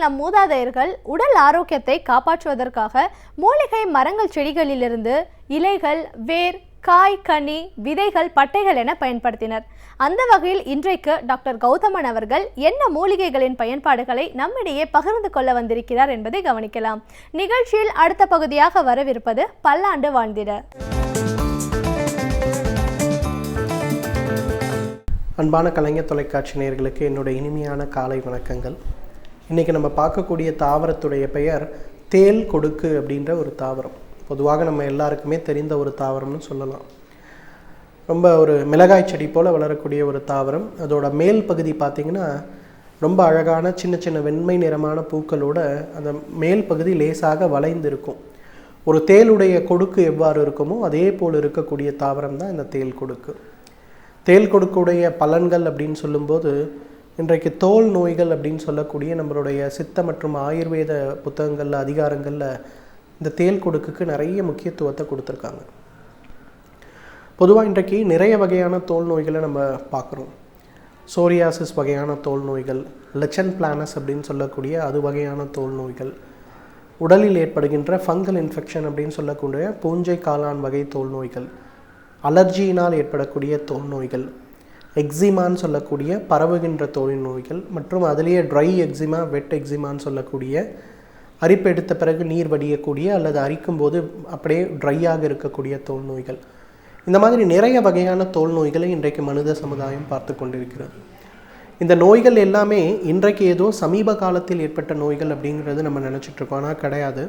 நம் மூதாதையர்கள் உடல் ஆரோக்கியத்தை காப்பாற்றுவதற்காக மூலிகை மரங்கள் செடிகளிலிருந்து இலைகள், வேர், காய், கனி, விதைகள், பட்டைகள் என பயன்படுத்தினர். அந்த வகையில் இன்றைக்கு டாக்டர் கௌதமன் அவர்கள் என்ன மூலிகைகளின் பயன்பாடுகளை நம்மிடையே பகிர்ந்து கொள்ள வந்திருக்கிறார் என்பதை கவனிக்கலாம். நிகழ்ச்சியில் அடுத்த பகுதியாக வரவிருப்பது பல்லாண்டு வாழ்ந்திட. அன்பான கலைஞர் தொலைக்காட்சி நேயர்களுக்கு என்னுடைய இனிமையான காலை வணக்கங்கள். இன்றைக்கி நம்ம பார்க்கக்கூடிய தாவரத்துடைய பெயர் தேல் கொடுக்கு அப்படின்ற ஒரு தாவரம். பொதுவாக நம்ம எல்லாருக்குமே தெரிந்த ஒரு தாவரம்னு சொல்லலாம். ரொம்ப ஒரு மிளகாய் செடி போல் வளரக்கூடிய ஒரு தாவரம். அதோட மேல் பகுதி பார்த்திங்கன்னா ரொம்ப அழகான சின்ன சின்ன வெண்மை நிறமான பூக்களோட அந்த மேல் பகுதி லேசாக வளைந்து இருக்கும். ஒரு தேலுடைய கொடுக்கு எவ்வாறு இருக்குமோ அதே போல் இருக்கக்கூடிய தாவரம் தான் இந்த தேல் கொடுக்கு. தேல் கொடுக்குடைய பலன்கள் அப்படின்னு சொல்லும்போது, இன்றைக்கு தோல் நோய்கள் அப்படின்னு சொல்லக்கூடிய நம்மளுடைய சித்த மற்றும் ஆயுர்வேத புத்தகங்களில், அதிகாரங்களில் இந்த தேல் கொடுக்குக்கு நிறைய முக்கியத்துவத்தை கொடுத்துருக்காங்க. பொதுவாக இன்றைக்கு நிறைய வகையான தோல் நோய்களை நம்ம பார்க்குறோம். சோரியாசிஸ் வகையான தோல் நோய்கள், லெச்சன் பிளானஸ் அப்படின்னு சொல்லக்கூடிய அது வகையான தோல் நோய்கள், உடலில் ஏற்படுகின்ற ஃபங்கல் இன்ஃபெக்ஷன் அப்படின்னு சொல்லக்கூடிய பூஞ்சை காளான் வகை தோல் நோய்கள், அலர்ஜியினால் ஏற்படக்கூடிய தோல் நோய்கள், எக்ஸிமான்னு சொல்லக்கூடிய பரவுகின்ற தோல் நோய்கள், மற்றும் அதிலேயே ட்ரை எக்ஸிமா, வெட் எக்ஸிமான்னு சொல்லக்கூடிய அரிப்பு எடுத்த பிறகு நீர் வடியக்கூடிய அல்லது அரிக்கும் போது அப்படியே ட்ரையாக இருக்கக்கூடிய தோல் நோய்கள். இந்த மாதிரி நிறைய வகையான தோல் நோய்களை இன்றைக்கு மனித சமுதாயம் பார்த்து கொண்டிருக்கிறது. இந்த நோய்கள் எல்லாமே இன்றைக்கு ஏதோ சமீப காலத்தில் ஏற்பட்ட நோய்கள் அப்படிங்கிறது நம்ம நினச்சிட்ருக்கோம். ஆனால் கிடையாது.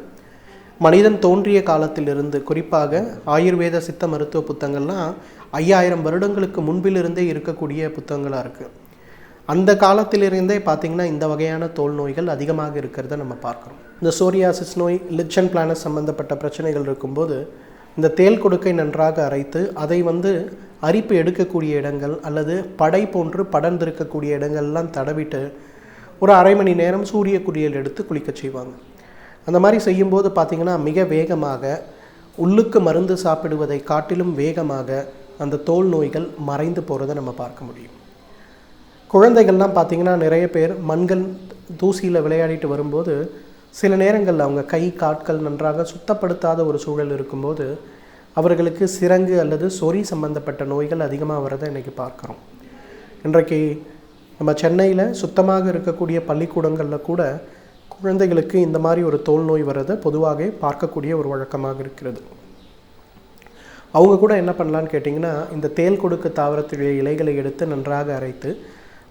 மனிதன் தோன்றிய காலத்திலிருந்து, குறிப்பாக ஆயுர்வேத சித்த மருத்துவ புத்தகங்கள்லாம் 5000 வருடங்களுக்கு முன்பிலிருந்தே இருக்கக்கூடிய புத்தகங்களாக இருக்குது. அந்த காலத்திலிருந்தே பார்த்திங்கன்னா இந்த வகையான தோல் நோய்கள் அதிகமாக இருக்கிறத நம்ம பார்க்குறோம். இந்த சோரியாசிஸ் நோய், லிச்சன் பிளானஸ் சம்மந்தப்பட்ட பிரச்சனைகள் இருக்கும்போது இந்த தேல் கொடுக்கை நன்றாக அரைத்து அதை அரிப்பு எடுக்கக்கூடிய இடங்கள் அல்லது படை போன்று படர்ந்திருக்கக்கூடிய இடங்கள்லாம் தடவிட்டு ஒரு அரை மணி நேரம் சூரிய குளியல் எடுத்து குளிக்க செய்வாங்க. அந்த மாதிரி செய்யும்போது பார்த்திங்கன்னா மிக வேகமாக, உள்ளுக்கு மருந்து சாப்பிடுவதை காட்டிலும் வேகமாக அந்த தோல் நோய்கள் மறைந்து போகிறத நம்ம பார்க்க முடியும். குழந்தைகள்லாம் பார்த்திங்கன்னா நிறைய பேர் மண்கள் தூசியில் விளையாடிட்டு வரும்போது சில நேரங்களில் அவங்க கை காட்கள் நன்றாக சுத்தப்படுத்தாத ஒரு சூழல் இருக்கும்போது அவர்களுக்கு சிரங்கு அல்லது சொறி சம்பந்தப்பட்ட நோய்கள் அதிகமாக வரதை இன்றைக்கி பார்க்குறோம். இன்றைக்கு நம்ம சென்னையில் சுத்தமாக இருக்கக்கூடிய பள்ளிக்கூடங்களில் கூட குழந்தைகளுக்கு இந்த மாதிரி ஒரு தோல் நோய் வர்றதை பொதுவாக பார்க்கக்கூடிய ஒரு வழக்கமாக இருக்கிறது. அவங்க கூட என்ன பண்ணலான்னு கேட்டிங்கன்னா, இந்த தேல் கொடுக்கு தாவரத்துடைய இலைகளை எடுத்து நன்றாக அரைத்து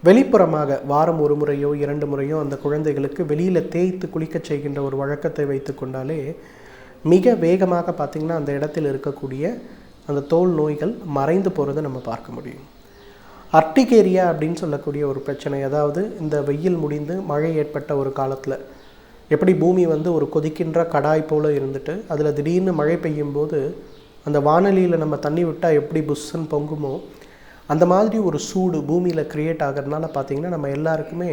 வெளிப்புறமாக வாரம் ஒரு முறையோ 2 முறையோ அந்த குழந்தைகளுக்கு வெளியில் தேய்த்து குளிக்க செய்கின்ற ஒரு வழக்கத்தை வைத்து கொண்டாலே மிக வேகமாக பார்த்திங்கன்னா அந்த இடத்தில் இருக்கக்கூடிய அந்த தோல் நோய்கள் மறைந்து போகிறத நம்ம பார்க்க முடியும். அர்டிகேரியா அப்படின்னு சொல்லக்கூடிய ஒரு பிரச்சனை, அதாவது இந்த வெயில் முடிந்து மழை ஏற்பட்ட ஒரு காலத்தில் எப்படி பூமி ஒரு கொதிக்கின்ற கடாய் போல் இருந்துட்டு அதில் திடீர்னு மழை பெய்யும் போது அந்த வானலியில் நம்ம தண்ணி விட்டால் எப்படி புஷ்ஷுன்னு பொங்குமோ அந்த மாதிரி ஒரு சூடு பூமியில் க்ரியேட் ஆகிறதுனால பார்த்திங்கன்னா நம்ம எல்லாருக்குமே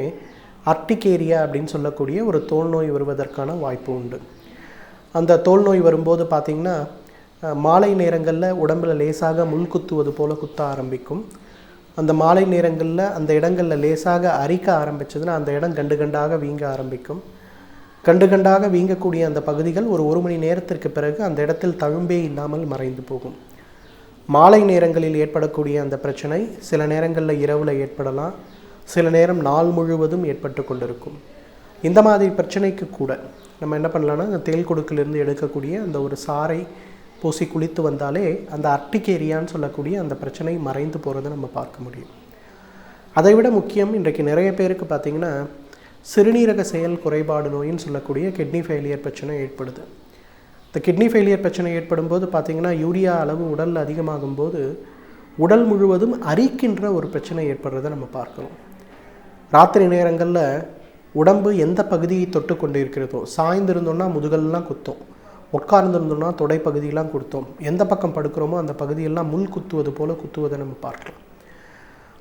அர்டிகேரியா அப்படின்னு சொல்லக்கூடிய ஒரு தோல் நோய் வருவதற்கான வாய்ப்பு உண்டு. அந்த தோல் நோய் வரும்போது பார்த்திங்கன்னா மாலை நேரங்களில் உடம்பில் லேசாக முள் குத்துவது போல் குத்த ஆரம்பிக்கும். அந்த மாலை நேரங்களில் அந்த இடங்களில் லேசாக அரிக்க ஆரம்பிச்சதுன்னா அந்த இடம் கண்டு கண்டாக வீங்க ஆரம்பிக்கும். கண்டு கண்டாக வீங்கக்கூடிய அந்த பகுதிகள் ஒரு மணி நேரத்திற்கு பிறகு அந்த இடத்தில் தழும்பே இல்லாமல் மறைந்து போகும். மாலை நேரங்களில் ஏற்படக்கூடிய அந்த பிரச்சனை சில நேரங்களில் இரவில் ஏற்படலாம், சில நேரம் நாள் முழுவதும் ஏற்பட்டு கொண்டிருக்கும். இந்த மாதிரி பிரச்சனைக்கு கூட நம்ம என்ன பண்ணலான்னா, அந்த தேல் கொடுக்கிலிருந்து எடுக்கக்கூடிய அந்த ஒரு சாறை பூசி குளித்து வந்தாலே அந்த அர்டிகேரியான்னு சொல்லக்கூடிய அந்த பிரச்சனை மறைந்து போகிறத நம்ம பார்க்க முடியும். அதை விட முக்கியம், இன்றைக்கு நிறைய பேருக்கு பார்த்திங்கன்னா சிறுநீரக செயல் குறைபாடு நோயின்னு சொல்லக்கூடிய கிட்னி ஃபெயிலியர் பிரச்சனை ஏற்படுது. இந்த கிட்னி ஃபெயிலியர் பிரச்சனை ஏற்படும் போது பார்த்திங்கன்னா யூரியா அளவு உடலில் அதிகமாகும் போது உடல் முழுவதும் அரிக்கின்ற ஒரு பிரச்சனை ஏற்படுறதை நம்ம பார்க்கணும். ராத்திரி நேரங்களில் உடம்பு எந்த பகுதியை தொட்டு கொண்டு இருக்கிறதோ, சாய்ந்திருந்தோம்னா முதுகெல்லாம் குத்தும், உட்கார்ந்துருந்தோம்னா தொடை பகுதியெல்லாம் குத்தும், எந்த பக்கம் படுக்கிறோமோ அந்த பகுதியெல்லாம் முள் குத்துவது போல் குத்துவதை நம்ம பார்க்கலாம்.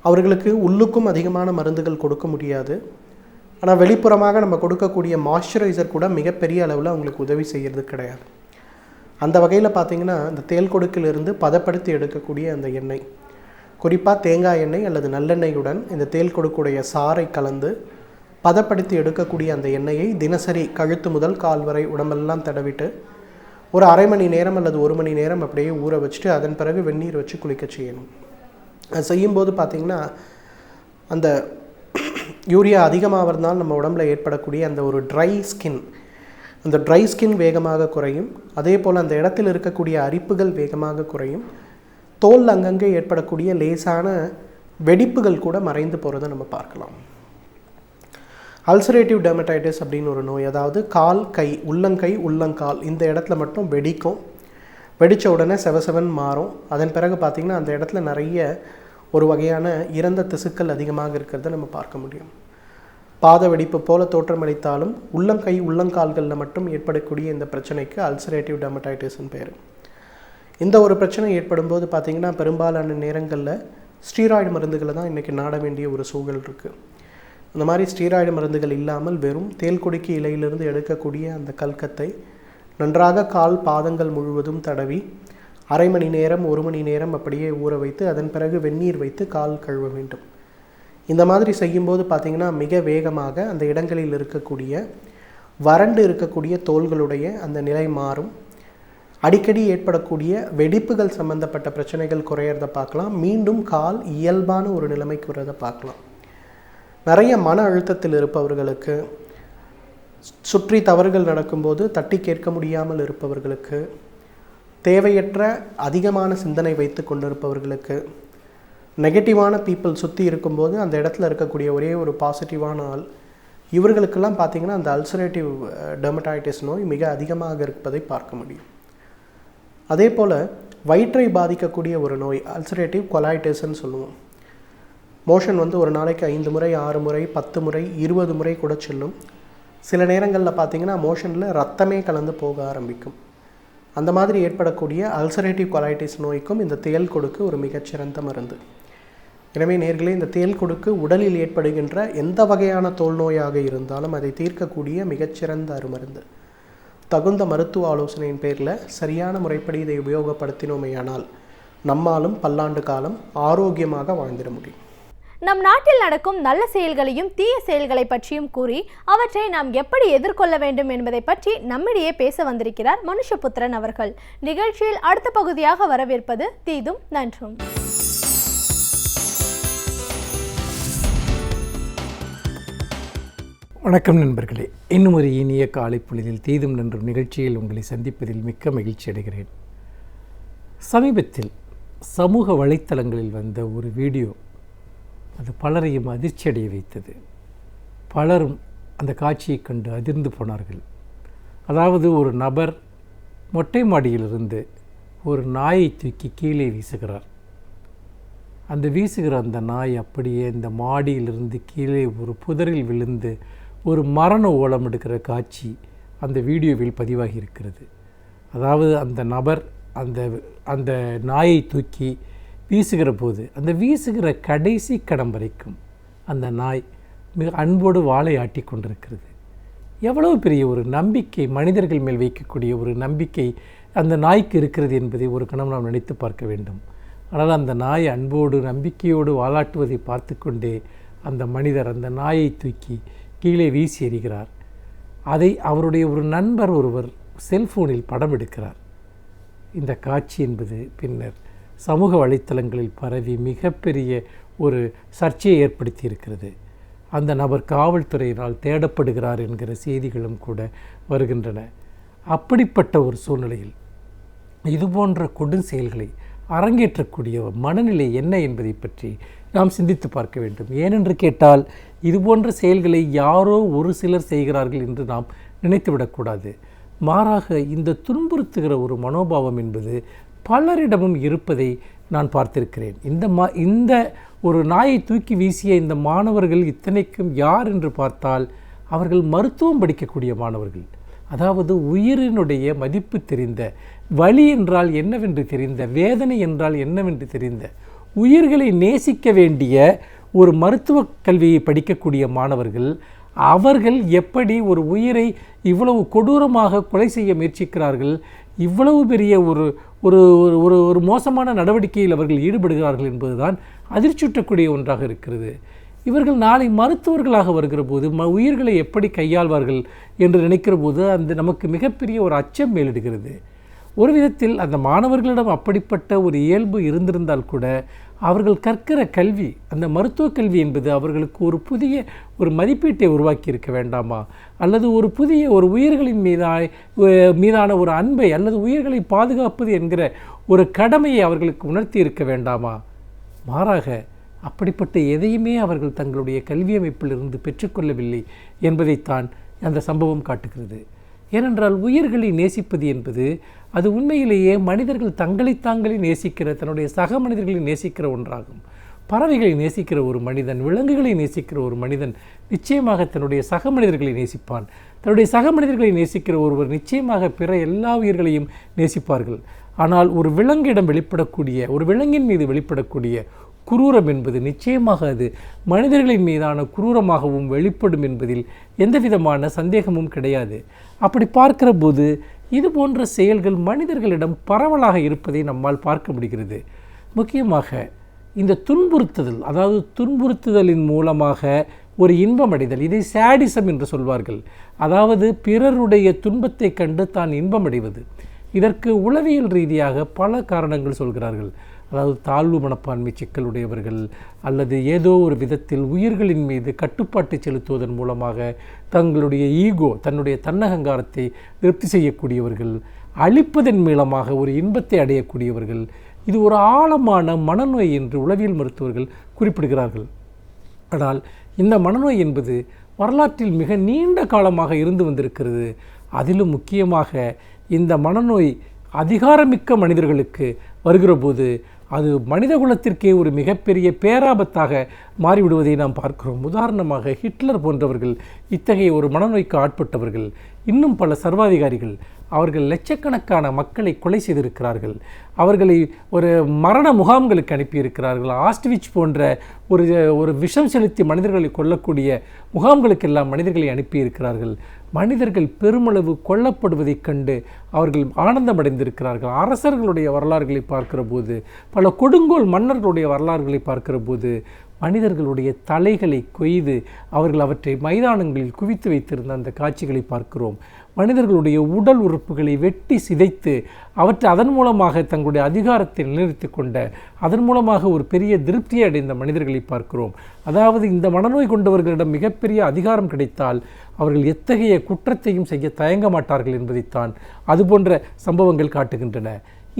அவர்களுக்கு உள்ளுக்கும் அதிகமான மருந்துகள் கொடுக்க முடியாது. ஆனால் வெளிப்புறமாக நம்ம கொடுக்கக்கூடிய மாய்ஸ்சரைசர் கூட மிகப்பெரிய அளவில் அவங்களுக்கு உதவி செய்கிறது கிடையாது. அந்த வகையில் பார்த்திங்கன்னா இந்த தேல் கொடுக்கிலிருந்து பதப்படுத்தி எடுக்கக்கூடிய அந்த எண்ணெய், குறிப்பாக தேங்காய் எண்ணெய் அல்லது நல்லெண்ணெயுடன் இந்த தேல் கொடுக்குடைய சாறை கலந்து பதப்படுத்தி எடுக்கக்கூடிய அந்த எண்ணெயை தினசரி கழுத்து முதல் கால் வரை உடம்பெல்லாம் தடவிட்டு ஒரு அரை மணி நேரம் அல்லது 1 மணி நேரம் அப்படியே ஊற வச்சுட்டு அதன் பிறகு வெந்நீர் வச்சு குளிக்க செய்யணும். அது செய்யும்போது பார்த்திங்கன்னா அந்த யூரியா அதிகமாகிறதுனால நம்ம உடம்புல ஏற்படக்கூடிய அந்த ஒரு அந்த ட்ரை ஸ்கின் வேகமாக குறையும். அதே போல் அந்த இடத்தில் இருக்கக்கூடிய அரிப்புகள் வேகமாக குறையும். தோல் அங்கங்கே ஏற்படக்கூடிய லேசான வெடிப்புகள் கூட மறைந்து போகிறத நம்ம பார்க்கலாம். அல்சரேட்டிவ் டெர்மடைட்டிஸ் அப்படின்னு ஒரு நோய், அதாவது கால் கை உள்ளங்கால் இந்த இடத்துல மட்டும் வெடிக்கும். வெடித்த உடனே செவசெவன் மாறும். அதன் பிறகு பார்த்திங்கன்னா அந்த இடத்துல நிறைய ஒரு வகையான இறந்த திசுக்கள் அதிகமாக இருக்கிறத நம்ம பார்க்க முடியும். பாத வெடிப்பு போல தோற்றமளித்தாலும் உள்ளங்கால்களில் மட்டும் ஏற்படக்கூடிய இந்த பிரச்சனைக்கு அல்சரேட்டிவ் டெர்மடைட்டிஸ்னு பேர். இந்த ஒரு பிரச்சனை ஏற்படும் போது பார்த்திங்கன்னா பெரும்பாலான நேரங்களில் ஸ்டீராய்டு மருந்துகளை தான் இன்றைக்கி நாட வேண்டிய ஒரு சூழல் இருக்குது. இந்த மாதிரி ஸ்டீராய்டு மருந்துகள் இல்லாமல் வெறும் தேல்கொடிக்கு இலையிலிருந்து எடுக்கக்கூடிய அந்த கல்கத்தை நன்றாக கால் பாதங்கள் முழுவதும் தடவி அரை மணி நேரம் 1 மணி நேரம் அப்படியே ஊற வைத்து அதன் பிறகு வெந்நீர் வைத்து கால் கழுவ வேண்டும். இந்த மாதிரி செய்யும்போது பார்த்திங்கன்னா மிக வேகமாக அந்த இடங்களில் இருக்கக்கூடிய வறண்டு இருக்கக்கூடிய தோள்களுடைய அந்த நிலை மாறும். அடிக்கடி ஏற்படக்கூடிய வெடிப்புகள் சம்பந்தப்பட்ட பிரச்சனைகள் குறையிறத பார்க்கலாம். மீண்டும் கால் இயல்பான ஒரு நிலைமைக்கு வரதை பார்க்கலாம். நிறைய மன அழுத்தத்தில் இருப்பவர்களுக்கு, சுற்றி தவறுகள் நடக்கும்போது தட்டி கேட்க முடியாமல் இருப்பவர்களுக்கு, தேவையற்ற அதிகமான சிந்தனை வைத்து கொண்டிருப்பவர்களுக்கு, நெகட்டிவான பீப்புள் சுற்றி இருக்கும்போது அந்த இடத்துல இருக்கக்கூடிய ஒரே ஒரு பாசிட்டிவான ஆள், இவர்களுக்கெல்லாம் பார்த்திங்கன்னா அந்த அல்சரேட்டிவ் டெர்மடைட்டிஸ் நோய் மிக அதிகமாக இருப்பதை பார்க்க முடியும். அதே போல் வயிற்றை பாதிக்கக்கூடிய ஒரு நோய் அல்சரேட்டிவ் கொலைட்டிஸ்ன்னு சொல்லுவோம். மோஷன் ஒரு நாளைக்கு 5 முறை 6 முறை 10 முறை 20 முறை கூட செல்லும். சில நேரங்களில் பார்த்திங்கன்னா மோஷனில் ரத்தமே கலந்து போக ஆரம்பிக்கும். அந்த மாதிரி ஏற்படக்கூடிய அல்சரேட்டிவ் கொலைட்டிஸ் நோய்க்கும் இந்த தேல் கொடுக்கு ஒரு மிகச்சிறந்த மருந்து. எனவே நேர்களே, இந்த தேல் கொடுக்கு உடலில் ஏற்படுகின்ற எந்த வகையான தோல் நோயாக இருந்தாலும் அதை தீர்க்கக்கூடிய மிகச்சிறந்த அருமருந்து. தகுந்த மருத்துவ ஆலோசனையின் பேரில் சரியான முறைப்படி இதை உபயோகப்படுத்தினோமேயானால் நம்மாலும் பல்லாண்டு காலம் ஆரோக்கியமாக வாழ்ந்திட முடியும். நம் நாட்டில் நடக்கும் நல்ல செயல்களையும் தீய செயல்களை பற்றியும் கூறி அவற்றை நாம் எப்படி எதிர்கொள்ள வேண்டும் என்பதை பற்றி நம்மிடையே பேச வந்திருக்கிறார் மனுஷபுத்திரன் அவர்கள். நிகழ்ச்சியில் அடுத்த பகுதியாக வரவேற்பது தீதும் நன்றும். வணக்கம் நண்பர்களே, இன்னும் ஒரு இனிய காலை பொழுதில் தீதும் நன்றும் நிகழ்ச்சியில் உங்களை சந்திப்பதில் மிக்க மகிழ்ச்சி அடைகிறேன். சமீபத்தில் சமூக வலைத்தளங்களில் வந்த ஒரு வீடியோ அது பலரையும் அதிர்ச்சி அடைய வைத்தது. பலரும் அந்த காட்சியை கண்டு அதிர்ந்து போனார்கள். அதாவது ஒரு நபர் மொட்டை மாடியிலிருந்து ஒரு நாயை தூக்கி கீழே வீசுகிறார். அந்த வீசுகிற அந்த நாய் அப்படியே இந்த மாடியிலிருந்து கீழே ஒரு புதரில் விழுந்து ஒரு மரண ஓலம் எடுக்கிற காட்சி அந்த வீடியோவில் பதிவாகி இருக்கிறது. அதாவது அந்த நபர் அந்த நாயை தூக்கி வீசுகிற போது அந்த வீசுகிற கடைசி கடம் வரைக்கும் அந்த நாய் மிக அன்போடு வாளை ஆட்டி கொண்டிருக்கிறது. எவ்வளவு பெரிய ஒரு நம்பிக்கை, மனிதர்கள் மேல் வைக்கக்கூடிய ஒரு நம்பிக்கை அந்த நாய்க்கு இருக்கிறது என்பதை ஒரு கணம் நாம் நினைத்து பார்க்க வேண்டும். ஆனால் அந்த நாய் அன்போடு நம்பிக்கையோடு வாலாட்டுவதை பார்த்து கொண்டே அந்த மனிதர் அந்த நாயை தூக்கி கீழே வீசி எறிகிறார். அதை அவருடைய ஒரு நண்பர் ஒருவர் செல்ஃபோனில் படம் எடுக்கிறார். இந்த காட்சி என்பது பின்னர் சமூக வலைத்தளங்களில் பரவி மிகப்பெரிய ஒரு சர்ச்சையை ஏற்படுத்தி இருக்கிறது. அந்த நபர் காவல்துறையினால் தேடப்படுகிறார் என்கிற செய்திகளும் கூட வருகின்றன. அப்படிப்பட்ட ஒரு சூழ்நிலையில் இதுபோன்ற கொடும் செயல்களை அரங்கேற்றக்கூடிய மனநிலை என்ன என்பதை பற்றி நாம் சிந்தித்து பார்க்க வேண்டும். ஏனென்று கேட்டால் இதுபோன்ற செயல்களை யாரோ ஒரு சிலர் செய்கிறார்கள் என்று நாம் நினைத்துவிடக்கூடாது. மாறாக இந்த துன்புறுத்துகிற ஒரு மனோபாவம் என்பது பலரிடமும் இருப்பதை நான் பார்த்திருக்கிறேன். இந்த ஒரு நாயை தூக்கி வீசிய இந்த மாணவர்கள் இத்தனைக்கும் யார் என்று பார்த்தால் அவர்கள் மருத்துவம் படிக்கக்கூடிய மாணவர்கள். அதாவது உயிரினுடைய மதிப்பு தெரிந்த, வலி என்றால் என்னவென்று தெரிந்த, வேதனை என்றால் என்னவென்று தெரிந்த, உயிர்களை நேசிக்க வேண்டிய ஒரு மருத்துவ கல்வியை படிக்கக்கூடிய மாணவர்கள். அவர்கள் எப்படி ஒரு உயிரை இவ்வளவு கொடூரமாக கொலை செய்ய முயற்சிக்கிறார்கள், இவ்வளவு பெரிய ஒரு ஒரு ஒரு மோசமான நடவடிக்கையில் அவர்கள் ஈடுபடுகிறார்கள் என்பதுதான் அதிர்ச்சியூட்டக்கூடிய ஒன்றாக இருக்கிறது. இவர்கள் நாளை மருத்துவர்களாக வருகிற போது உயிர்களை எப்படி கையாள்வார்கள் என்று நினைக்கிற போது அந்த நமக்கு மிகப்பெரிய ஒரு அச்சம் மேலிடுகிறது. ஒரு விதத்தில் அந்த மாணவர்களிடம் அப்படிப்பட்ட ஒரு இயல்பு இருந்திருந்தால் கூட அவர்கள் கற்கிற கல்வி, அந்த மருத்துவ கல்வி என்பது அவர்களுக்கு ஒரு புதிய ஒரு மதிப்பீட்டை உருவாக்கி இருக்க வேண்டாமா? அல்லது ஒரு புதிய ஒரு உயிர்களின் மீதான ஒரு அன்பை அல்லது உயிர்களை பாதுகாப்பது என்கிற ஒரு கடமையை அவர்களுக்கு உணர்த்தி இருக்க வேண்டாமா? மாறாக அப்படிப்பட்ட எதையுமே அவர்கள் தங்களுடைய கல்வி அமைப்பிலிருந்து பெற்றுக்கொள்ளவில்லை என்பதைத்தான் அந்த சம்பவம் காட்டுகிறது. ஏனென்றால் உயிர்களை நேசிப்பது என்பது அது உண்மையிலேயே மனிதர்கள் தங்களை தாங்களே நேசிக்கிற, தன்னுடைய சக மனிதர்களை நேசிக்கிற ஒன்றாகும். பறவைகளை நேசிக்கிற ஒரு மனிதன், விலங்குகளை நேசிக்கிற ஒரு மனிதன் நிச்சயமாக தன்னுடைய சக மனிதர்களை நேசிப்பான். தன்னுடைய சக மனிதர்களை நேசிக்கிற ஒருவர் நிச்சயமாக பிற எல்லா உயிர்களையும் நேசிப்பார்கள். ஆனால் ஒரு விலங்கிடம் வெளிப்படக்கூடிய, ஒரு விலங்கின் மீது வெளிப்படக்கூடிய குரூரம் என்பது நிச்சயமாக அது மனிதர்களின் மீதான குரூரமாகவும் வெளிப்படும் என்பதில் எந்த விதமான சந்தேகமும் கிடையாது. அப்படி பார்க்கிற போது இது போன்ற செயல்கள் மனிதர்களிடம் பரவலாக இருப்பதை நம்மால் பார்க்க முடிகிறது. முக்கியமாக இந்த துன்புறுத்துதல், அதாவது துன்புறுத்துதலின் மூலமாக ஒரு இன்பமடைதல், இதை சாடிசம் என்று சொல்வார்கள். அதாவது பிறருடைய துன்பத்தை கண்டு தான் இன்பமடைவது. இதற்கு உளவியல் ரீதியாக பல காரணங்கள் சொல்கிறார்கள். அதாவது தாழ்வு மனப்பான்மை சிக்கலுடையவர்கள், அல்லது ஏதோ ஒரு விதத்தில் உயிர்களின் மீது கட்டுப்பாட்டை செலுத்துவதன் மூலமாக தங்களுடைய ஈகோ, தன்னுடைய தன்னகங்காரத்தை திருப்தி செய்யக்கூடியவர்கள், அழிப்பதன் மூலமாக ஒரு இன்பத்தை அடையக்கூடியவர்கள். இது ஒரு ஆழமான மனநோய் என்று உளவியல் மருத்துவர்கள் குறிப்பிடுகிறார்கள். ஆனால் இந்த மனநோய் என்பது வரலாற்றில் மிக நீண்ட காலமாக இருந்து வந்திருக்கிறது. அதிலும் முக்கியமாக இந்த மனநோய் அதிகாரமிக்க மனிதர்களுக்கு வருகிற போது அது மனித குலத்திற்கே ஒரு மிகப்பெரிய பேராபத்தாக மாறிவிடுவதை நாம் பார்க்கிறோம். உதாரணமாக ஹிட்லர் போன்றவர்கள் இத்தகைய ஒரு மனநோய்க்கு ஆட்பட்டவர்கள். இன்னும் பல சர்வாதிகாரிகள் அவர்கள் லட்சக்கணக்கான மக்களை கொலை செய்திருக்கிறார்கள். அவர்களை ஒரு மரண முகாம்களுக்கு அனுப்பியிருக்கிறார்கள். ஆஸ்ட்விச் போன்ற ஒரு விஷம் செலுத்தி மனிதர்களை கொல்லக்கூடிய முகாம்களுக்கெல்லாம் மனிதர்களை அனுப்பியிருக்கிறார்கள். மனிதர்கள் பெருமளவு கொல்லப்படுவதைக் கண்டு அவர்கள் ஆனந்தமடைந்திருக்கிறார்கள். அரசர்களுடைய வரலாறுகளை பார்க்கிற போது, பல கொடுங்கோல் மன்னர்களுடைய வரலாறுகளை பார்க்கிற போது மனிதர்களுடைய தலைகளை கொய்து அவர்கள் அவற்றை மைதானங்களில் குவித்து வைத்திருந்த அந்த காட்சிகளை பார்க்கிறோம். மனிதர்களுடைய உடல் உறுப்புகளை வெட்டி சிதைத்து அவற்றை அதன் மூலமாக தங்களுடைய அதிகாரத்தை நிலைநிறுத்தி கொண்ட, அதன் மூலமாக ஒரு பெரிய திருப்தியை அடைந்த மனிதர்களை பார்க்கிறோம். அதாவது இந்த மனநோய் கொண்டவர்களிடம் மிகப்பெரிய அதிகாரம் கிடைத்தால் அவர்கள் எத்தகைய குற்றத்தையும் செய்ய தயங்க மாட்டார்கள் என்பதைத்தான் அதுபோன்ற சம்பவங்கள் காட்டுகின்றன.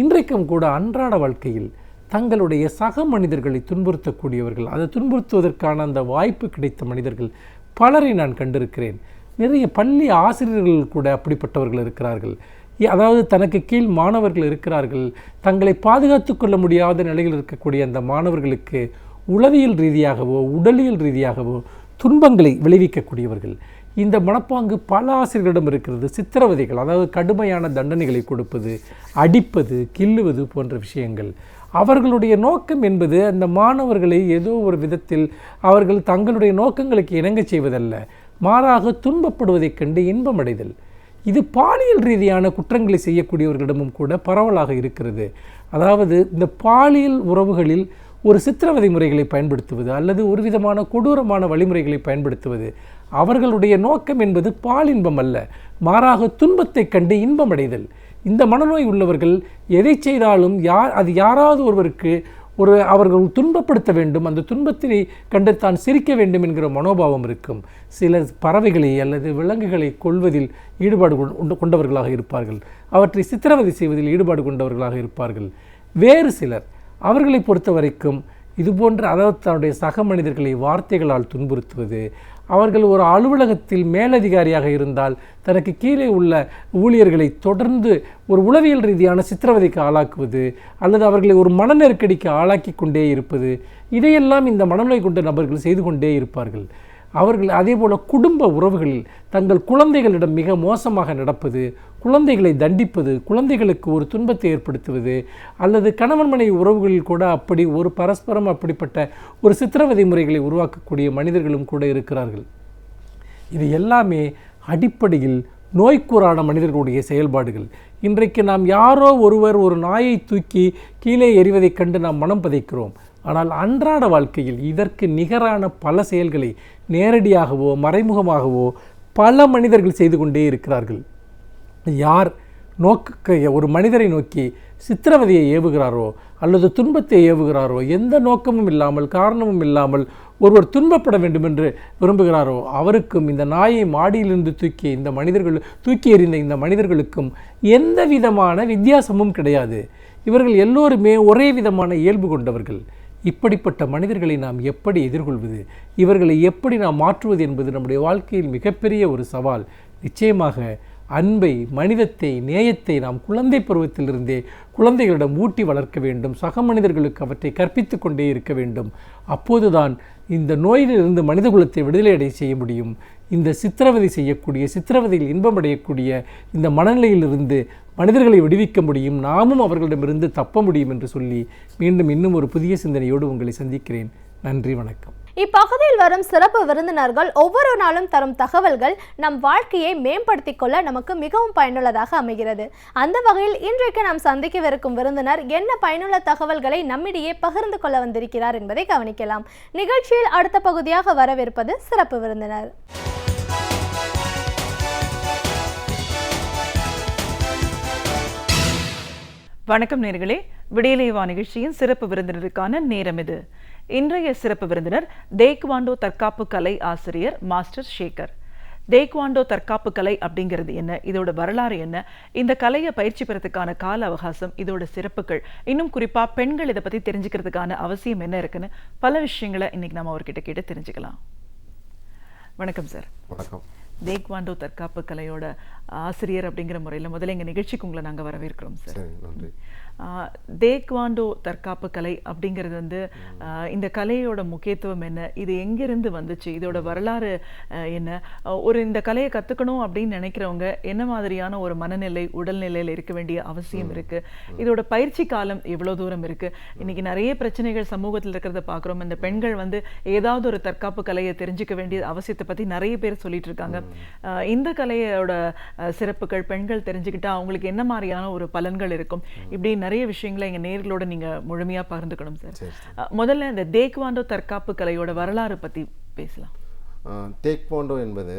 இன்றைக்கும் கூட அன்றாட வாழ்க்கையில் தங்களுடைய சக மனிதர்களை துன்புறுத்தக்கூடியவர்கள், அதை துன்புறுத்துவதற்கான அந்த வாய்ப்பு கிடைத்த மனிதர்கள் பலரை நான் கண்டிருக்கிறேன். நிறைய பள்ளி ஆசிரியர்கள் கூட அப்படிப்பட்டவர்கள் இருக்கிறார்கள். அதாவது தனக்கு கீழ் மாணவர்கள் இருக்கிறார்கள். தங்களை பாதுகாத்து கொள்ள முடியாத நிலையில் இருக்கக்கூடிய அந்த மாணவர்களுக்கு உளவியல் ரீதியாகவோ உடலியல் ரீதியாகவோ துன்பங்களை விளைவிக்கக்கூடியவர்கள். இந்த மனப்பாங்கு பல ஆசிரியர்களிடம் இருக்கிறது. சித்திரவதைகள், அதாவது கடுமையான தண்டனைகளை கொடுப்பது, அடிப்பது, கில்லுவது போன்ற விஷயங்கள். அவர்களுடைய நோக்கம் என்பது அந்த மாணவர்களை ஏதோ ஒரு விதத்தில் அவர்கள் தங்களுடைய நோக்கங்களுக்கு இணங்க செய்வதல்ல, மாறாக துன்பப்படுவதைக் கண்டு இன்பமடைதல். இது பாலியல் ரீதியான குற்றங்களை செய்யக்கூடியவர்களிடமும் கூட பரவலாக இருக்கிறது. அதாவது இந்த பாலியல் உறவுகளில் ஒரு சித்திரவதை முறைகளை பயன்படுத்துவது அல்லது ஒரு விதமான கொடூரமான வழிமுறைகளை பயன்படுத்துவது. அவர்களுடைய நோக்கம் என்பது பாலின்பம் அல்ல, மாறாக துன்பத்தை கண்டு இன்பமடைதல். இந்த மனநோய் உள்ளவர்கள் எதை செய்தாலும் அது யாராவது ஒருவருக்கு அவர்கள் துன்பப்படுத்த வேண்டும், அந்த துன்பத்தினை கண்டு தான் சிரிக்க வேண்டும் என்கிற மனோபாவம் இருக்கும். சில பறவைகளை அல்லது விலங்குகளை கொல்வதில் ஈடுபாடு கொண்டவர்களாக இருப்பார்கள். அவற்றை சித்திரவதை செய்வதில் ஈடுபாடு கொண்டவர்களாக இருப்பார்கள். வேறு சிலர் அவர்களை பொறுத்த வரைக்கும் இதுபோன்ற, அதாவது தன்னுடைய சக மனிதர்களை வார்த்தைகளால் துன்புறுத்துவது, அவர்கள் ஒரு அலுவலகத்தில் மேலதிகாரியாக இருந்தால் தனக்கு கீழே உள்ள ஊழியர்களை தொடர்ந்து ஒரு உளவியல் ரீதியான சித்திரவதைக்கு ஆளாக்குவது அல்லது அவர்களை ஒரு மன நெருக்கடிக்கு ஆளாக்கி கொண்டே இருப்பது, இதையெல்லாம் இந்த மனநோய் கொண்ட நபர்கள் செய்து கொண்டே இருப்பார்கள். அவர்கள் அதேபோல் குடும்ப உறவுகளில் தங்கள் குழந்தைகளிடம் மிக மோசமாக நடப்பது, குழந்தைகளை தண்டிப்பது, குழந்தைகளுக்கு ஒரு துன்பத்தை ஏற்படுத்துவது, அல்லது கணவன் மனைவி உறவுகளில் கூட அப்படி ஒரு பரஸ்பரம் அப்படிப்பட்ட ஒரு சித்திரவதை முறைகளை உருவாக்கக்கூடிய மனிதர்களும் கூட இருக்கிறார்கள். இது எல்லாமே அடிப்படையில் நோய்க்குறான மனிதர்களுடைய செயல்பாடுகள். இன்றைக்கு நாம் யாரோ ஒருவர் ஒரு நாயை தூக்கி கீழே எறிவதைக் கண்டு நாம் மனம் பதைக்கிறோம். ஆனால் அன்றாட வாழ்க்கையில் இதற்கு நிகரான பல செயல்களை நேரடியாகவோ மறைமுகமாகவோ பல மனிதர்கள் செய்து கொண்டே இருக்கிறார்கள். யார் ஒரு மனிதரை நோக்கி சித்திரவதையை ஏவுகிறாரோ அல்லது துன்பத்தை ஏவுகிறாரோ, எந்த நோக்கமும் இல்லாமல் காரணமும் இல்லாமல் ஒருவர் துன்பப்பட வேண்டும் என்று விரும்புகிறாரோ அவருக்கும் இந்த நாயை மாடியிலிருந்து தூக்கி எறிந்த இந்த மனிதர்களுக்கும் எந்த விதமான வித்தியாசமும் கிடையாது. இவர்கள் எல்லோருமே ஒரே விதமான இயல்பு கொண்டவர்கள். இப்படிப்பட்ட மனிதர்களை நாம் எப்படி எதிர்கொள்வது, இவர்களை எப்படி நாம் மாற்றுவது என்பது நம்முடைய வாழ்க்கையில் மிகப்பெரிய ஒரு சவால். நிச்சயமாக அன்பை, மனிதத்தை, நேயத்தை நாம் குழந்தை பருவத்திலிருந்தே குழந்தைகளிடம் ஊட்டி வளர்க்க வேண்டும். சக மனிதர்களுக்கு அவற்றை கற்பித்து கொண்டே இருக்க வேண்டும். அப்போதுதான் இந்த நோயிலிருந்து மனித குலத்தை விடுதலை செய்ய முடியும். இந்த சித்திரவதையில் இன்பமடையக்கூடிய இந்த மனநிலையிலிருந்து மனிதர்களை விடுவிக்க முடியும். நாமும் அவர்களிடமிருந்து தப்ப முடியும் என்று சொல்லி மீண்டும் இன்னும் ஒரு புதிய சிந்தனையோடு உங்களை சந்திக்கிறேன். நன்றி, வணக்கம். இப்பகுதியில் வரும் சிறப்பு விருந்தினர்கள் ஒவ்வொரு நாளும் தரும் தகவல்கள் நம் வாழ்க்கையை மேம்படுத்திக் கொள்ள நமக்கு மிகவும் பயனுள்ளதாக அமைகிறது. அந்த வகையில் இன்றைக்கு நாம் சந்திக்கவிருக்கும் விருந்தினர் என்ன பயனுள்ள தகவல்களை நம்மிடையே பகிர்ந்து கொள்ள வந்திருக்கிறார் என்பதை கவனிக்கலாம். நிகழ்ச்சியில் அடுத்த பகுதியாக வரவிருப்பது சிறப்பு விருந்தினர். வணக்கம் நேர்களே, விடியலேவா நிகழ்ச்சியின் சிறப்பு விருந்தினருக்கான நேரம் இது. இன்றைய சிறப்பு விருந்தினர் தேக்வாண்டோ தற்காப்பு கலை ஆசிரியர் மாஸ்டர் சேகர். தேக்வாண்டோ தற்காப்பு கலை அப்படிங்கிறது என்ன, இதோட வரலாறு என்ன, இந்த கலையை பயிற்சி பெறத்துக்கான கால அவகாசம், இதோட சிறப்புகள், இன்னும் குறிப்பா பெண்கள் இதை பத்தி தெரிஞ்சுக்கிறதுக்கான அவசியம் என்ன இருக்குன்னு பல விஷயங்களை இன்னைக்கு நம்ம அவர்கிட்ட கேட்டு தெரிஞ்சுக்கலாம். வணக்கம் சார். வணக்கம். தேக்வாண்டோ தற்காப்பு கலையோட ஆசிரியர் அப்படிங்கிற முறையில் முதல்ல எங்கள் நிகழ்ச்சிக்கு உங்களை நாங்கள் வரவேற்கிறோம் சார். நன்றி. தேக்வாண்டோ தற்காப்பு கலை அப்படிங்கிறது வந்து இந்த கலையோட முக்கியத்துவம் என்ன, இது எங்கிருந்து வந்துச்சு, இதோட வரலாறு என்ன, இந்த கலையை கற்றுக்கணும் அப்படின்னு நினைக்கிறவங்க என்ன மாதிரியான ஒரு மனநிலை, உடல்நிலையில் இருக்க வேண்டிய அவசியம் இருக்கு, இதோட பயிற்சி காலம் எவ்வளோ தூரம் இருக்கு. இன்னைக்கு நிறைய பிரச்சனைகள் சமூகத்தில் இருக்கிறத பார்க்குறோம். இந்த பெண்கள் வந்து ஏதாவது ஒரு தற்காப்பு கலையை தெரிஞ்சுக்க வேண்டிய அவசியத்தை பற்றி நிறைய பேர் சொல்லிட்டு இருக்காங்க. இந்த கலையோட சிறப்புகள் பெண்கள் தெரிஞ்சுக்கிட்டா அவங்களுக்கு என்ன மாதிரியான ஒரு பலன்கள் இருக்கும், இப்படி நிறைய விஷயங்களை எங்க நேர்களோட நீங்க முழுமையா பகிர்ந்துக்கணும் சார். முதல்ல இந்த தேக்வாண்டோ தற்காப்பு கலையோட வரலாறு பத்தி பேசலாம். தேக்வாண்டோ என்பது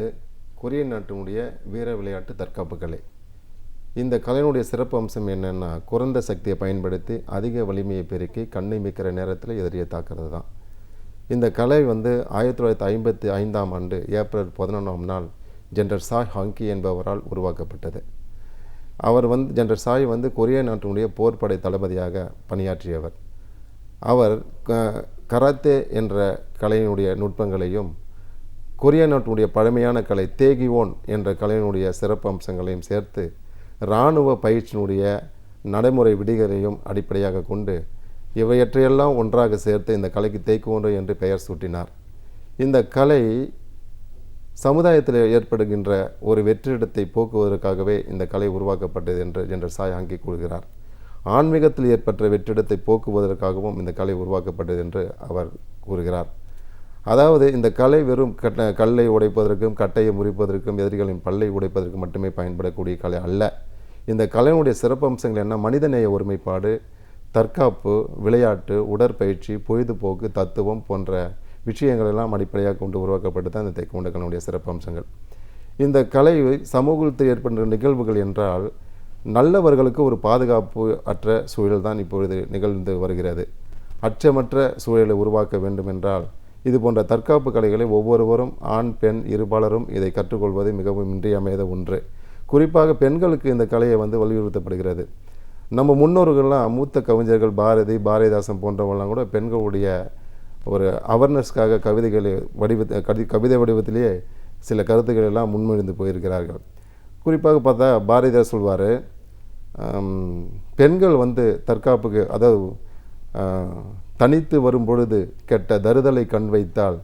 கொரிய நாட்டினுடைய வீர விளையாட்டு தற்காப்பு கலை. இந்த கலையினுடைய சிறப்பு அம்சம் என்னன்னா, குறைந்த சக்தியை பயன்படுத்தி அதிக வலிமையை பெருக்கி கண்ணை மிக்கிற நேரத்தில் எதிரியை தாக்குறது தான். இந்த கலை வந்து 1955ஆம் ஆண்டு ஏப்ரல் 11ஆம் நாள் ஜெனரல் சாய் ஹாங்கி என்பவரால் உருவாக்கப்பட்டது. ஜெனரல் சாய் கொரிய நாட்டினுடைய போர்ப்படை தளபதியாக பணியாற்றியவர். அவர் கராத்தே என்ற கலையினுடைய நுட்பங்களையும் கொரிய நாட்டினுடைய பழமையான கலை தேகிவோன் என்ற கலையினுடைய சிறப்பு அம்சங்களையும் சேர்த்து இராணுவ பயிற்சியினுடைய நடைமுறை விதிகளையும் அடிப்படையாக கொண்டு இவையற்றையெல்லாம் ஒன்றாக சேர்த்து இந்த கலைக்கு தேக்வாண்டோ என்று பெயர் சூட்டினார். இந்த கலை சமுதாயத்தில் ஏற்படுகின்ற ஒரு வெற்றிடத்தை போக்குவதற்காகவே இந்த கலை உருவாக்கப்பட்டது என்று ஜெனரல் சாய் ஹாங்கி கூறுகிறார். ஆன்மீகத்தில் ஏற்பட்ட வெற்றிடத்தை போக்குவதற்காகவும் இந்த கலை உருவாக்கப்பட்டது என்று அவர் கூறுகிறார். அதாவது இந்த கலை வெறும் கல்லை உடைப்பதற்கும் கட்டையை முறிப்பதற்கும் எதிரிகளின் பல்லை உடைப்பதற்கு மட்டுமே பயன்படக்கூடிய கலை அல்ல. இந்த கலையினுடைய சிறப்பம்சங்கள் என்ன, மனிதநேய ஒருமைப்பாடு, தற்காப்பு, விளையாட்டு, உடற்பயிற்சி, பொழுதுபோக்கு, தத்துவம் போன்ற விஷயங்களெல்லாம் அடிப்படையாக கொண்டு உருவாக்கப்பட்டு தான் இந்த தேக்வாண்டோ கலையினுடைய சிறப்பம்சங்கள். இந்த கலை சமூகத்தில் ஏற்படுகின்ற நிகழ்வுகள் என்றால் நல்லவர்களுக்கு ஒரு பாதுகாப்பு அற்ற சூழல் தான் இப்பொழுது நிகழ்ந்து வருகிறது. அச்சமற்ற சூழலை உருவாக்க வேண்டும் என்றால் இது போன்ற தற்காப்பு கலைகளை ஒவ்வொருவரும் ஆண் பெண் இருபாலரும் இதை கற்றுக்கொள்வது மிகவும் இன்றியமையாத ஒன்று. குறிப்பாக பெண்களுக்கு இந்த கலையை வலியுறுத்தப்படுகிறது. நம்ம முன்னோர்கள்லாம் மூத்த கவிஞர்கள் பாரதிதாசன் போன்றவங்களாம் கூட பெண்களுடைய ஒரு அவேர்னஸ்க்காக கவிதை வடிவத்திலேயே சில கருத்துக்கள் எல்லாம் முன்மொழிந்து போயிருக்கிறார்கள். குறிப்பாக பார்த்தா பாரதிதாசன் சொல்வார், பெண்கள் தற்காப்புக்கு, அதாவது தனித்து வரும் பொழுது கெட்ட தருதலை கண் வைத்தால்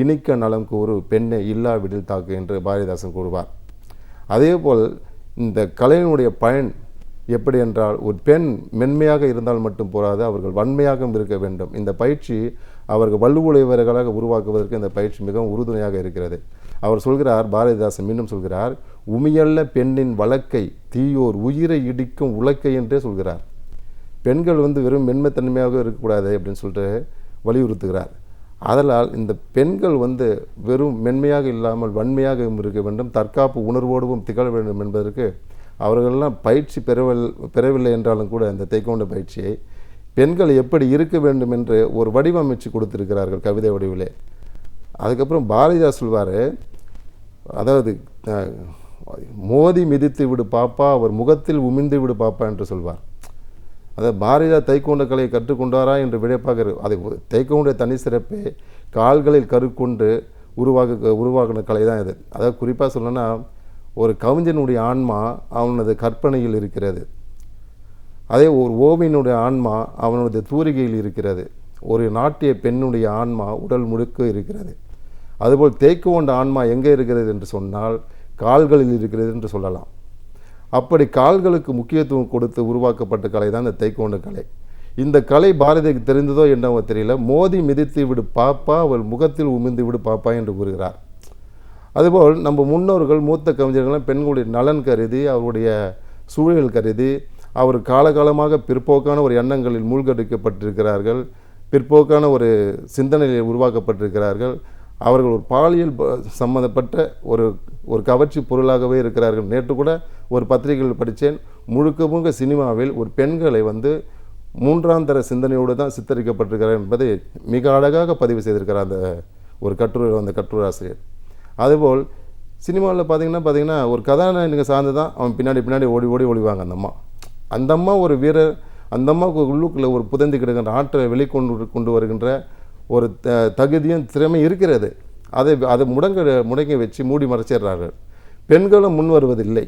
இனிக்க நலம் கூறு பெண்ணை இல்லாவிடில் தாக்கு என்று பாரதிதாசன் கூறுவார். அதேபோல் இந்த கலையினுடைய பயன் எப்படி என்றால், ஒரு பெண் மென்மையாக இருந்தால் மட்டும் போராது, அவர்கள் வன்மையாகவும் இருக்க வேண்டும். இந்த பயிற்சி அவர்கள் வலுவுடையவர்களாக உருவாக்குவதற்கு இந்த பயிற்சி மிகவும் உறுதுணையாக இருக்கிறது. அவர் சொல்கிறார், பாரதிதாசன் மீண்டும் சொல்கிறார், உமியல்ல பெண்ணின் வழக்கை தீயோர் உயிரை இடிக்கும் உலக்கை என்றே சொல்கிறார். பெண்கள் வந்து வெறும் மென்மைத்தன்மையாக இருக்கக்கூடாது அப்படின்னு சொல்லிட்டு வலியுறுத்துகிறார். அதனால் இந்த பெண்கள் வந்து வெறும் மென்மையாக இல்லாமல் வன்மையாக இருக்க வேண்டும், தற்காப்பு உணர்வோடும் திகழ வேண்டும் என்பதற்கு அவர்களெல்லாம் பயிற்சி பெறவில்லை என்றாலும் கூட இந்த தைக்கோண்ட பயிற்சியை பெண்கள் எப்படி இருக்க வேண்டும் என்று ஒரு வடிவமைச்சு கொடுத்திருக்கிறார்கள் கவிதை வடிவிலே. அதுக்கப்புறம் பாரதிதாஸ் சொல்வார், அதாவது மோதி மிதித்து விடு பாப்பா அவர் முகத்தில் உமிழ்ந்து விடு பாப்பா என்று சொல்வார். அதாவது பாரதிதாஸ் தைக்கோண்ட கலையை கற்றுக்கொண்டாரா என்று விடைப்பாக அதை தைக்கோண்ட தனி சிறப்பே கால்களில் கருக்கொண்டு உருவாகின கலை தான் இது. அதாவது குறிப்பாக சொல்லணும்னா ஒரு கவிஞனுடைய ஆன்மா அவனது கற்பனையில் இருக்கிறது, அதே ஒரு ஓவியனுடைய ஆன்மா அவனுடைய தூரிகையில் இருக்கிறது, ஒரு நாட்டிய பெண்ணுடைய ஆன்மா உடல் முழுக்க இருக்கிறது. அதுபோல் தைக்கோண்ட ஆன்மா எங்கே இருக்கிறது என்று சொன்னால் கால்களில் இருக்கிறது என்று சொல்லலாம். அப்படி கால்களுக்கு முக்கியத்துவம் கொடுத்து உருவாக்கப்பட்ட கலை தான் இந்த தைக்கோண்ட கலை. இந்த கலை பாரதிக்கு தெரிந்ததோ என்னவோ தெரியல, மோதி மிதித்து விடு பாப்பா அவள் முகத்தில் உமிழ்ந்து விடு பாப்பா என்று கூறுகிறார். அதுபோல் நம்ம முன்னோர்கள் மூத்த கவிஞர்கள் பெண்களுடைய நலன் கருதி அவருடைய சூழல் கருதி அவர் காலகாலமாக பிற்போக்கான ஒரு எண்ணங்களில் மூழ்கடிக்கப்பட்டிருக்கிறார்கள், பிற்போக்கான ஒரு சிந்தனையில் உருவாக்கப்பட்டிருக்கிறார்கள். அவர்கள் ஒரு பாலியல் சம்மந்தப்பட்ட ஒரு கவர்ச்சி பொருளாகவே இருக்கிறார்கள். நேற்று கூட ஒரு பத்திரிகையில் படித்தேன், முழுக்க சினிமாவில் ஒரு பெண்களை வந்து மூன்றாம் தர சிந்தனையோடு தான் சித்தரிக்கப்பட்டிருக்கிறார் என்பதை மிக அழகாக பதிவு செய்திருக்கிறார் அந்த கட்டுரை ஆசிரியர். அதுபோல் சினிமாவில் பார்த்தீங்கன்னா ஒரு கதாநாயகனுக்கு சார்ந்து தான் அவன் பின்னாடி ஓடி ஒளிவாங்க அந்த அம்மா ஒரு வீரர், அந்த அம்மாவுக்கு உள்ளுக்குள்ளே ஒரு புதைந்து கிடக்கின்ற ஆற்றலை வெளிக்கொண்டு வருகின்ற ஒரு தகுதியும் திறமை இருக்கிறது. அதை முடங்கி வச்சு மூடி மறைச்சிடுறார்கள். பெண்களும் முன் வருவதில்லை.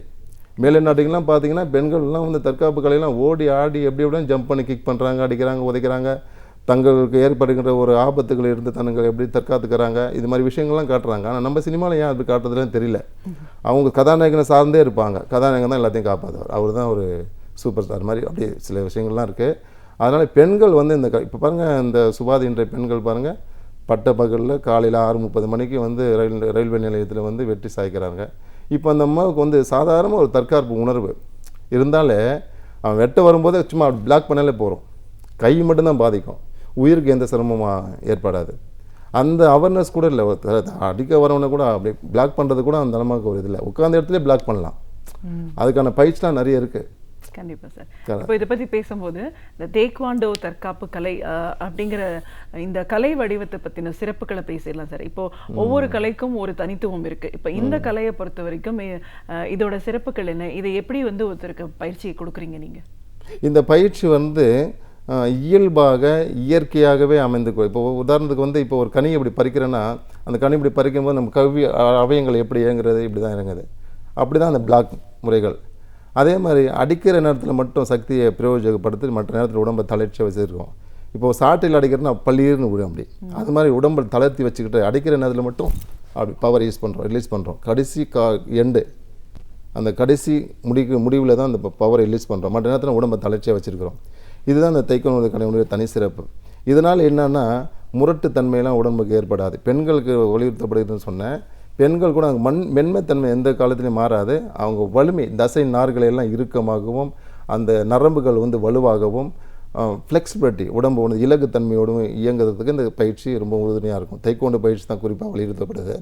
மேலே நாட்டுக்கெல்லாம் பார்த்தீங்கன்னா பெண்கள்லாம் வந்து தற்காப்பு கலையெல்லாம் ஓடி ஆடி எப்படி ஜம்ப் பண்ணி கிக் பண்ணுறாங்க, அடிக்கிறாங்க, உதைக்கிறாங்க, தங்களுக்கு ஏற்படுகின்ற ஒரு ஆபத்துகள் இருந்து தங்களை எப்படி தற்காத்துக்கிறாங்க, இது மாதிரி விஷயங்கள்லாம் காட்டுறாங்க. ஆனால் நம்ம சினிமாவில் ஏன் அப்படி காட்டுறதுன்னு தெரியல. அவங்க கதாநாயகனை சார்ந்தே இருப்பாங்க, கதாநாயகன் தான் எல்லாத்தையும் காப்பாற்றுவார், அவர் தான் ஒரு சூப்பர் ஸ்டார் மாதிரி அப்படி சில விஷயங்கள்லாம் இருக்குது. அதனால் பெண்கள் வந்து இப்போ பாருங்கள், இந்த சுபாதி என்ற பெண்கள் பாருங்கள், பட்ட பகலில் காலையில் 6:30 மணிக்கு வந்து ரயில்வே நிலையத்தில் வந்து வெட்டி சாய்க்கிறாங்க. இப்போ அந்த அம்மாவுக்கு வந்து சாதாரண ஒரு தற்காப்பு உணர்வு இருந்தாலே அவன் வெட்ட வரும்போதே சும்மா பிளாக் பண்ணாலே போகிறோம், கை மட்டும்தான் பாதிக்கும், உயிருக்கு எந்த சிரமமாக ஏற்படாது. அந்த அவேர்னஸ் கூட இல்லை. அடிக்க வரவனை கூட அப்படி பிளாக் பண்ணுறது கூட அந்த அளவுக்கு ஒரு இது இல்லை, உட்காந்த இடத்துல பிளாக் பண்ணலாம். அதுக்கான பயிற்சிலாம் நிறைய இருக்குது. கண்டிப்பாக சார். இப்போ இதை பற்றி பேசும்போது இந்த டேக்வாண்டோ தற்காப்பு கலை அப்படிங்கிற இந்த கலை வடிவத்தை பற்றின சிறப்புகளை பேசிடலாம் சார். இப்போ ஒவ்வொரு கலைக்கும் ஒரு தனித்துவம் இருக்குது. இப்போ இந்த கலையை பொறுத்த வரைக்கும் இதோட சிறப்புகள் என்ன, இதை எப்படி வந்து ஒருத்தருக்கு பயிற்சியை கொடுக்குறீங்க நீங்கள்? இந்த பயிற்சி வந்து இயல்பாக இயற்கையாகவே அமைந்துக்கும். இப்போ உதாரணத்துக்கு வந்து இப்போ ஒரு கனி இப்படி பறிக்கிறேன்னா அந்த கனி இப்படி பறிக்கும்போது நம்ம கவி அவயங்கள் எப்படி இயங்குறது, இப்படி தான் இறங்குது. அப்படி தான் அந்த பிளாக் முறைகள். அதே மாதிரி அடிக்கிற நேரத்தில் மட்டும் சக்தியை பிரயோஜகப்படுத்தி மற்ற நேரத்தில் உடம்பை தளர்ச்சியாக வச்சுருக்கோம். இப்போது சாட்டில் அடிக்கிறதுனா பள்ளீர்னு விடும், அப்படி அது மாதிரி உடம்பை தளர்த்தி வச்சுக்கிட்டு அடிக்கிற நேரத்தில் மட்டும் அப்படி பவர் ரிலீஸ் பண்ணுறோம். கடைசி எண்டு அந்த கடைசி முடிவில் தான் அந்த பவரை ரிலீஸ் பண்ணுறோம், மற்ற நேரத்தில் உடம்பை தளர்ச்சியாக வச்சுருக்கிறோம். இதுதான் இந்த தைக்கோண்ட கலையினுடைய தனி சிறப்பு. இதனால் என்னென்னா முரட்டுத்தன்மையெல்லாம் உடம்புக்கு ஏற்படாது. பெண்களுக்கு வலியுறுத்தப்படுதுன்னு சொன்னேன். பெண்கள் கூட மென்மைத்தன்மை எந்த காலத்துலையும் மாறாது. அவங்க வலிமை தசை நார்களை எல்லாம் இறுக்கமாகவும் அந்த நரம்புகள் வந்து வலுவாகவும் ஃப்ளெக்சிபிலிட்டி உடம்பு ஒன்று இலகுத்தன்மையோடும் இயங்குறதுக்கு இந்த பயிற்சி ரொம்ப உறுதுணையாக இருக்கும். தைக்கோண்ட பயிற்சி தான் குறிப்பாக வலியுறுத்தப்படுது.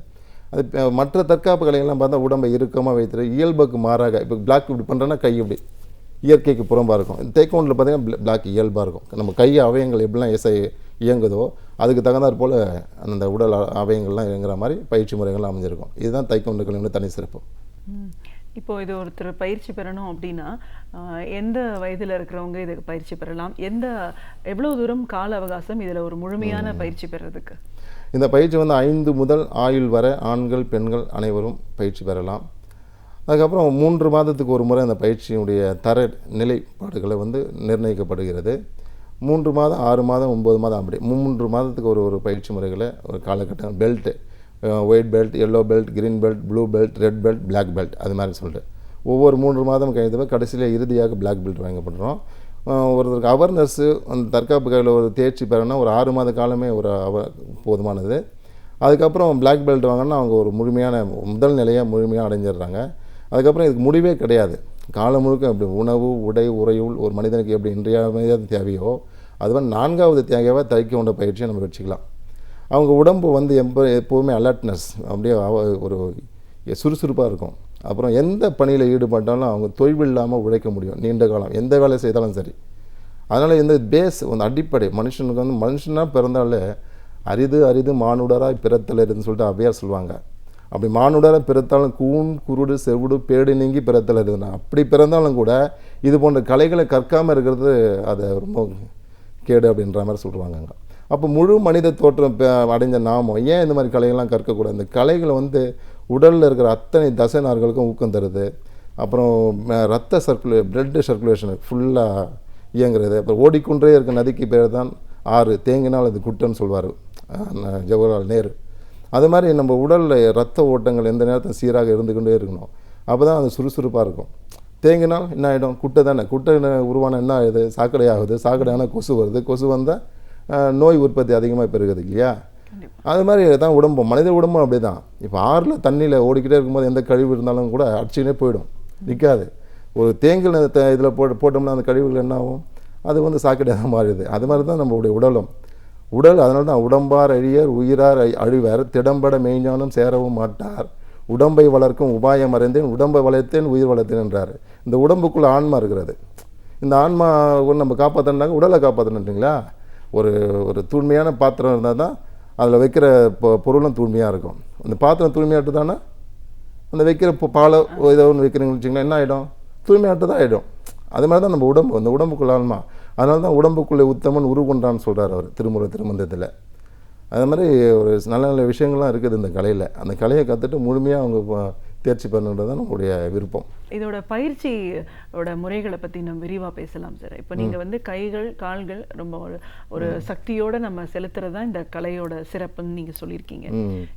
அது மற்ற தற்காப்பு கலைகள்லாம் பார்த்தா உடம்பை இறுக்கமாக வைத்துட்டு இயல்புக்கு மாறாக, இப்போ பிளாக் இப்படி பண்ணுறேன்னா கை இப்படி இயற்கைக்கு புறம்பாக இருக்கும். தைக்கோண்டில் பார்த்தீங்கன்னா பிளாக் இயல்பாக இருக்கும். நம்ம கை அவயங்கள் எப்படிலாம் இயங்குதோ அதுக்கு தகுந்தாற் போல் அந்த உடல் அவயங்கள்லாம் இயங்குற மாதிரி பயிற்சி முறைகள்லாம் அமைஞ்சிருக்கும். இதுதான் தைக்கோண்ட கலையோட தனி சிறப்பு. இப்போ இது ஒருத்தர் பயிற்சி பெறணும் அப்படின்னா எந்த வயதில் இருக்கிறவங்க இதுக்கு பயிற்சி பெறலாம், எவ்வளோ தூரம் கால அவகாசம் இதில் ஒரு முழுமையான பயிற்சி பெறதுக்கு? இந்த பயிற்சி வந்து 5 முதல் ஆயுள் வரை ஆண்கள் பெண்கள் அனைவரும் பயிற்சி பெறலாம். அதுக்கப்புறம் 3 மாதத்துக்கு ஒரு முறை அந்த பயிற்சியினுடைய தர நிலைப்பாடுகளை வந்து நிர்ணயிக்கப்படுகிறது. 3 மாதம் 6 மாதம் 9 மாதம் அப்படி 3 மாதத்துக்கு ஒரு பயிற்சி முறைகளை ஒரு காலகட்டம் belt, white belt, yellow belt, green belt, blue belt, red belt, black belt, அது மாதிரி சொல்லிட்டு ஒவ்வொரு 3 மாதம் கழித்து கடைசியில் இறுதியாக பிளாக் பெல்ட் வாங்கப்படுறோம். ஒருத்தருக்கு அவேர்னஸ்ஸு அந்த தற்காப்பு கலையில் ஒரு தேர்ச்சி பெறணும்னா ஒரு 6 மாத காலமே போதுமானது. அதுக்கப்புறம் பிளாக் பெல்ட் வாங்கினா அவங்க ஒரு முழுமையான முதல் நிலையை முழுமையாக அடைஞ்சிடுறாங்க. அதுக்கப்புறம் இதுக்கு முடிவே கிடையாது. காலம் முழுக்க அப்படி உணவு, உடை, உறையுள் ஒரு மனிதனுக்கு எப்படி இன்றியமையாத தேவையோ அது மாதிரி 4வது தேவையாக தைக்கொண்ட பயிற்சியை நம்ம வச்சுக்கலாம். அவங்க உடம்பு வந்து எப்போவுமே அலர்ட்னஸ், அப்படியே ஒரு சுறுசுறுப்பாக இருக்கும். அப்புறம் எந்த பணியில் ஈடுபட்டாலும் அவங்க தொய்வு இல்லாமல் உழைக்க முடியும் நீண்ட காலம், எந்த வேலை செய்தாலும் சரி. அதனால் இந்த பேஸ் அந்த அடிப்படை மனுஷனுக்கு வந்து மனுஷனாக பிறந்தாலே அரிது மானுடராக பிறத்தல் இருந்துன்னு சொல்லிட்டு அவ்வையார் சொல்லுவாங்க. அப்படி மானுடராக பிறத்தாலும் கூன் குருடு செவிடு பேடு நீங்கி பிறத்தல் இருக்குதுன்னா அப்படி பிறந்தாலும் கூட இது போன்ற கலைகளை கற்காமல் இருக்கிறது அதை ரொம்ப கேடு அப்படின்ற மாதிரி சொல்லுவாங்க. அப்போ முழு மனித தோற்றம் அடைஞ்ச நாமம் ஏன் இந்த மாதிரி கலைகள்லாம் கற்கக்கூடாது? இந்த கலைகளை வந்து உடலில் இருக்கிற அத்தனை தசை நார்களுக்கும் ஊக்கம் தருது. அப்புறம் ரத்த பிளட் சர்க்குலேஷன் ஃபுல்லாக இயங்குறது. அப்புறம் ஓடிக்கொண்டே இருக்க நதிக்கு பேர் தான் ஆறு, தேங்கினால் அது குட்டன்னு சொல்வார் ஜவஹர்லால் நேரு. அது மாதிரி நம்ம உடலில் ரத்த ஓட்டங்கள் எந்த நேரத்தில் சீராக இருந்துக்கிட்டே இருக்கணும். அப்போ தான் அது சுறுசுறுப்பாக இருக்கும். தேங்கினால் என்ன ஆகிடும்? குட்டை தானே. குட்டை உருவான என்ன ஆகுது? சாக்கடை ஆகுது. சாக்கடையான கொசு வருது. கொசு வந்தால் நோய் உற்பத்தி அதிகமாக பெருகுது இல்லையா? அது மாதிரி தான் உடம்பும், மனித உடம்பும் அப்படி தான். இப்போ ஆறில் தண்ணியில் ஓடிக்கிட்டே இருக்கும்போது எந்த கழிவு இருந்தாலும் கூட அடிச்சுக்கினே போயிடும், நிற்காது. ஒரு தேங்கில் இதில் போட்டோம்னா அந்த கழிவுகள் என்ன ஆகும்? அது வந்து சாக்கடையாக மாறிடுது. அது மாதிரி தான் நம்மளுடைய உடல். அதனால தான் உடம்பார் அழியர் உயிரார் அழிவர் திடம்பட மெய்ஞானம் சேரவும் மாட்டார் உடம்பை வளர்க்கும் உபாயம் அறிந்தேன் உடம்பை வளர்த்தேன் உயிர் வளர்த்தேன் என்றார். இந்த உடம்புக்குள்ளே ஆன்மா இருக்கிறது. இந்த ஆன்மா நம்ம காப்பாற்றணுனாங்க உடலை காப்பாற்றணுன்றீங்களா? ஒரு தூய்மையான பாத்திரம் இருந்தால் தான் அதில் வைக்கிற பொருளும் தூய்மையாக இருக்கும். அந்த பாத்திரம் தூய்மையாட்டு தானே அந்த வைக்கிற பாலை ஏதோ ஒன்று வைக்கிறீங்கன்னு வச்சிங்கன்னா என்ன ஆகிடும்? தூய்மையாட்டு தான் ஆகிடும். அது மாதிரி தான் நம்ம உடம்பு, அந்த உடம்புக்குள்ள ஆன்மா. அதனால தான் உடம்புக்குள்ளே உத்தமன் உருகொண்டான்னு சொல்கிறார் அவர் திருமந்திரத்தில். அது மாதிரி ஒரு நல்ல நல்ல விஷயங்கள்லாம் இருக்குது இந்த கலையில். அந்த கலையை கற்றுட்டு முழுமையாக அவங்க தேர்ச்சி பண்ணுறது தான் நம்மளுடைய விருப்பம். இதோட பயிற்சியோட முறைகளை பற்றி நம்ம விரிவாக பேசலாம் சார். இப்போ நீங்கள் வந்து கைகள் கால்கள் ரொம்ப ஒரு சக்தியோடு நம்ம செலுத்துறது தான் இந்த கலையோட சிறப்புன்னு நீங்கள் சொல்லியிருக்கீங்க.